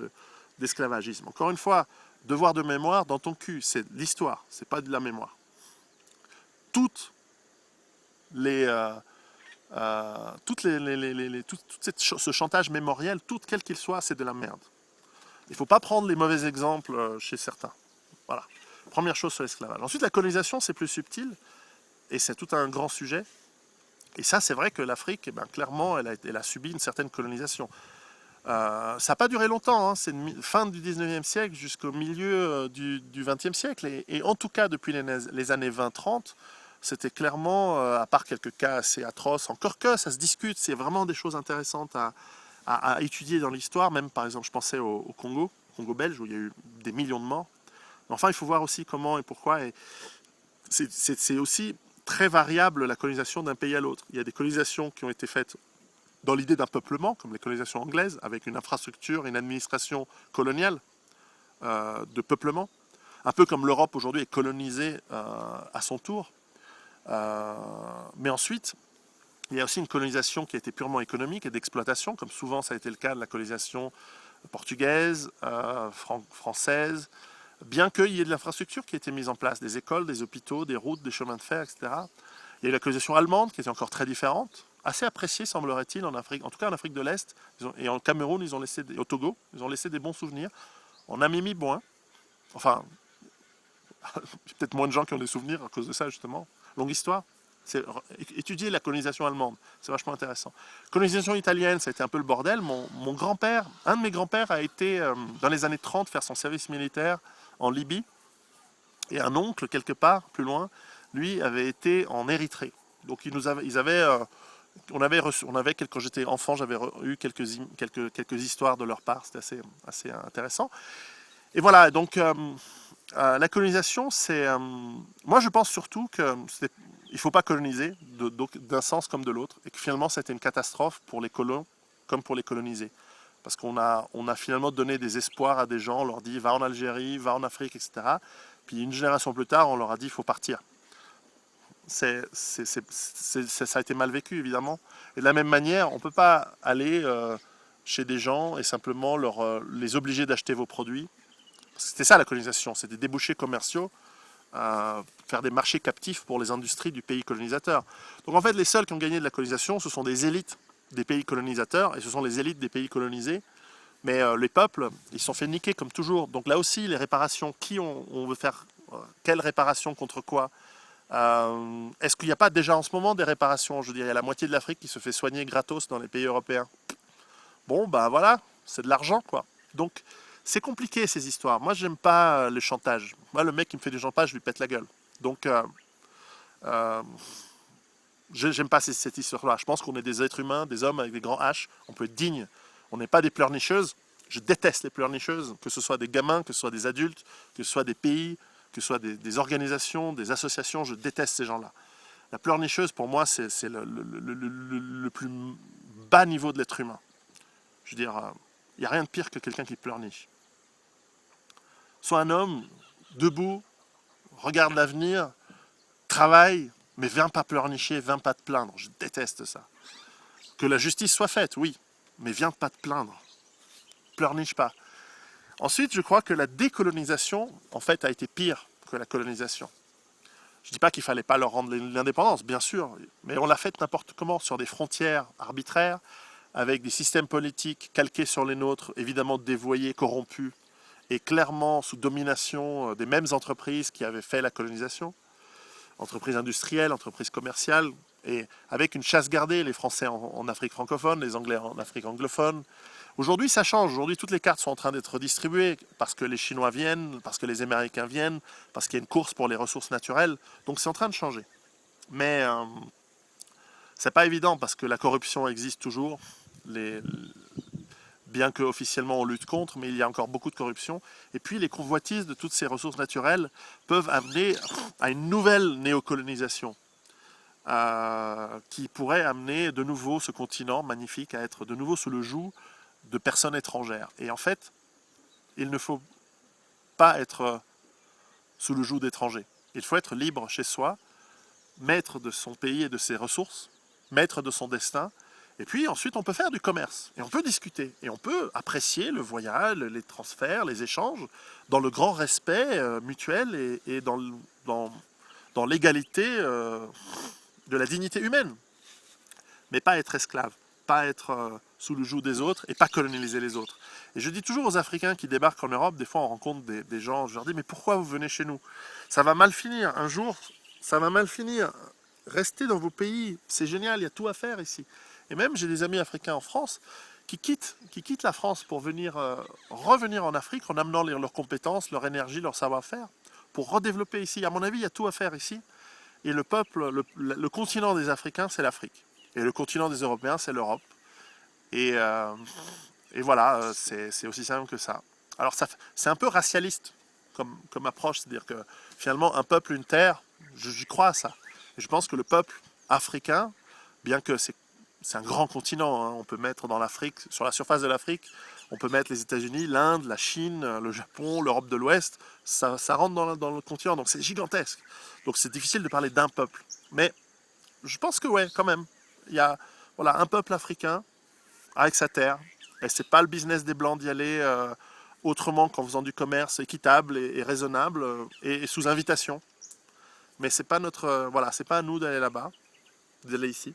d'esclavagisme. Encore une fois, devoir de mémoire dans ton cul, c'est l'histoire, c'est pas de la mémoire. Toutes les... ce chantage mémoriel, quel qu'il soit, c'est de la merde. Il ne faut pas prendre les mauvais exemples chez certains. Voilà. Première chose sur l'esclavage. Ensuite, la colonisation, c'est plus subtil, et c'est tout un grand sujet. Et ça, c'est vrai que l'Afrique, eh ben, clairement, elle a subi une certaine colonisation. Ça n'a pas duré longtemps, hein. C'est fin du 19e siècle jusqu'au milieu du 20e siècle. Et en tout cas, depuis les années 20-30, c'était clairement, à part quelques cas assez atroces, encore que ça se discute, c'est vraiment des choses intéressantes à étudier dans l'histoire. Même par exemple, je pensais au Congo belge, où il y a eu des millions de morts. Mais enfin, il faut voir aussi comment et pourquoi. Et c'est aussi très variable la colonisation d'un pays à l'autre. Il y a des colonisations qui ont été faites dans l'idée d'un peuplement, comme les colonisations anglaises, avec une infrastructure, une administration coloniale de peuplement. Un peu comme l'Europe aujourd'hui est colonisée à son tour. Mais ensuite, il y a aussi une colonisation qui a été purement économique et d'exploitation, comme souvent ça a été le cas de la colonisation portugaise, française, bien qu'il y ait de l'infrastructure qui a été mise en place, des écoles, des hôpitaux, des routes, des chemins de fer, etc. Il y a eu la colonisation allemande qui était encore très différente, assez appréciée semblerait-il en Afrique, en tout cas en Afrique de l'Est, et en Cameroun, au Togo, ils ont laissé des bons souvenirs. En Namibie, moins. Enfin, peut-être moins de gens qui ont des souvenirs à cause de ça justement. Longue histoire. Étudier la colonisation allemande, c'est vachement intéressant. Colonisation italienne, ça a été un peu le bordel. Mon grand-père, un de mes grands-pères a été dans les années 30 faire son service militaire en Libye, et un oncle quelque part plus loin, lui avait été en Érythrée. Donc on avait quand j'étais enfant, j'avais eu quelques histoires de leur part, c'était assez intéressant. Et voilà, donc la colonisation, c'est... moi, je pense surtout qu'il ne faut pas coloniser d'un sens comme de l'autre, et que finalement, c'était une catastrophe pour les colons comme pour les colonisés. Parce qu'on a finalement donné des espoirs à des gens, on leur dit va en Algérie, va en Afrique, etc. Puis une génération plus tard, on leur a dit il faut partir. Ça a été mal vécu, évidemment. Et de la même manière, on ne peut pas aller chez des gens et simplement les obliger d'acheter vos produits. C'était ça la colonisation, c'était des débouchés commerciaux, faire des marchés captifs pour les industries du pays colonisateur. Donc en fait, les seuls qui ont gagné de la colonisation, ce sont des élites des pays colonisateurs, et ce sont les élites des pays colonisés. Mais les peuples, ils se sont fait niquer comme toujours. Donc là aussi, les réparations, on veut faire quelle réparation contre quoi? Est-ce qu'il n'y a pas déjà en ce moment des réparations? Je veux dire, il y a la moitié de l'Afrique qui se fait soigner gratos dans les pays européens. Bon, ben voilà, c'est de l'argent, quoi. Donc, c'est compliqué ces histoires. Moi, j'aime pas le chantage. Moi, le mec qui me fait du chantage, je lui pète la gueule. Donc, j'aime pas cette histoire-là. Je pense qu'on est des êtres humains, des hommes avec des grands H. On peut être dignes. On n'est pas des pleurnicheuses. Je déteste les pleurnicheuses, que ce soit des gamins, que ce soit des adultes, que ce soit des pays, que ce soit des organisations, des associations. Je déteste ces gens-là. La pleurnicheuse, pour moi, c'est le plus bas niveau de l'être humain. Je veux dire, il n'y a rien de pire que quelqu'un qui pleurniche. Sois un homme, debout, regarde l'avenir, travaille, mais viens pas pleurnicher, viens pas te plaindre. Je déteste ça. Que la justice soit faite, oui, mais viens pas te plaindre. Pleurniche pas. Ensuite, je crois que la décolonisation, en fait, a été pire que la colonisation. Je ne dis pas qu'il ne fallait pas leur rendre l'indépendance, bien sûr, mais on l'a fait n'importe comment, sur des frontières arbitraires, avec des systèmes politiques calqués sur les nôtres, évidemment dévoyés, corrompus, et clairement sous domination des mêmes entreprises qui avaient fait la colonisation, entreprises industrielles, entreprises commerciales, et avec une chasse gardée, les Français en Afrique francophone, les Anglais en Afrique anglophone. Aujourd'hui, ça change. Aujourd'hui, toutes les cartes sont en train d'être redistribuées parce que les Chinois viennent, parce que les Américains viennent, parce qu'il y a une course pour les ressources naturelles. Donc c'est en train de changer. Mais C'est pas évident parce que la corruption existe toujours, bien qu'officiellement on lutte contre, mais il y a encore beaucoup de corruption. Et puis les convoitises de toutes ces ressources naturelles peuvent amener à une nouvelle néocolonisation qui pourrait amener de nouveau ce continent magnifique à être de nouveau sous le joug de personnes étrangères. Et en fait, il ne faut pas être sous le joug d'étrangers. Il faut être libre chez soi, maître de son pays et de ses ressources, maître de son destin. Et puis ensuite, on peut faire du commerce, et on peut discuter, et on peut apprécier le voyage, les transferts, les échanges, dans le grand respect mutuel et dans l'égalité de la dignité humaine. Mais pas être esclave, pas être sous le joug des autres, et pas coloniser les autres. Et je dis toujours aux Africains qui débarquent en Europe, des fois on rencontre des gens, je leur dis, mais pourquoi vous venez chez nous? Ça va mal finir, un jour, ça va mal finir. Restez dans vos pays, c'est génial, il y a tout à faire ici. Et même j'ai des amis africains en France qui quittent la France pour revenir en Afrique en amenant leurs compétences, leur énergie, leur savoir-faire, pour redévelopper ici. À mon avis, il y a tout à faire ici. Et le peuple, le continent des Africains, c'est l'Afrique. Et le continent des Européens, c'est l'Europe. Et voilà, c'est aussi simple que ça. Alors c'est un peu racialiste comme approche, c'est-à-dire que finalement, un peuple, une terre, j'y crois à ça. Et je pense que le peuple africain, bien que c'est un grand continent, hein, on peut mettre dans l'Afrique, sur la surface de l'Afrique, on peut mettre les États-Unis, l'Inde, la Chine, le Japon, l'Europe de l'Ouest, ça rentre dans le continent, donc c'est gigantesque. Donc c'est difficile de parler d'un peuple. Mais je pense que ouais, quand même, il y a un peuple africain avec sa terre, et c'est pas le business des Blancs d'y aller autrement qu'en faisant du commerce équitable et raisonnable et sous invitation. Mais c'est pas c'est pas à nous d'aller là-bas, d'aller ici.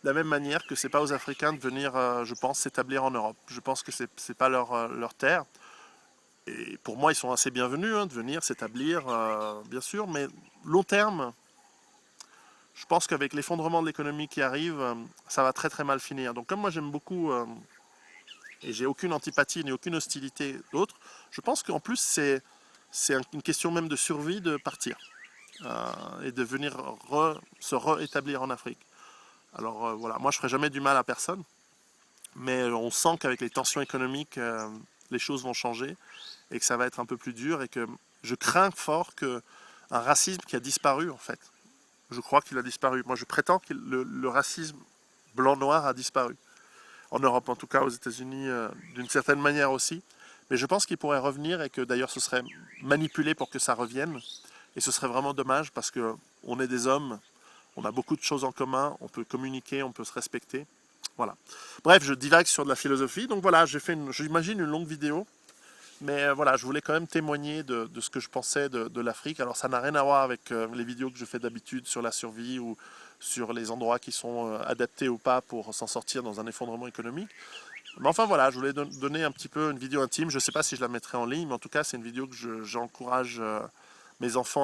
De la même manière que c'est pas aux Africains de venir, je pense, s'établir en Europe. Je pense que c'est pas leur terre. Et pour moi, ils sont assez bienvenus de venir s'établir, bien sûr, mais long terme, je pense qu'avec l'effondrement de l'économie qui arrive, ça va très très mal finir. Donc comme moi j'aime beaucoup, et j'ai aucune antipathie ni aucune hostilité d'autres, je pense qu'en plus c'est une question même de survie de partir et de venir se réétablir en Afrique. Alors voilà, moi je ferai jamais du mal à personne, mais on sent qu'avec les tensions économiques, les choses vont changer et que ça va être un peu plus dur et que je crains fort qu'un racisme qui a disparu en fait, je crois qu'il a disparu. Moi je prétends que le racisme blanc-noir a disparu. En Europe en tout cas, aux États-Unis d'une certaine manière aussi. Mais je pense qu'il pourrait revenir et que d'ailleurs ce serait manipulé pour que ça revienne. Et ce serait vraiment dommage parce qu'on est des hommes, on a beaucoup de choses en commun, on peut communiquer, on peut se respecter. Voilà. Bref, je divague sur de la philosophie. Donc voilà, j'imagine une longue vidéo. Mais voilà, je voulais quand même témoigner de ce que je pensais de l'Afrique. Alors ça n'a rien à voir avec les vidéos que je fais d'habitude sur la survie ou sur les endroits qui sont adaptés ou pas pour s'en sortir dans un effondrement économique. Mais enfin voilà, je voulais donner un petit peu une vidéo intime. Je ne sais pas si je la mettrai en ligne, mais en tout cas c'est une vidéo que j'encourage mes enfants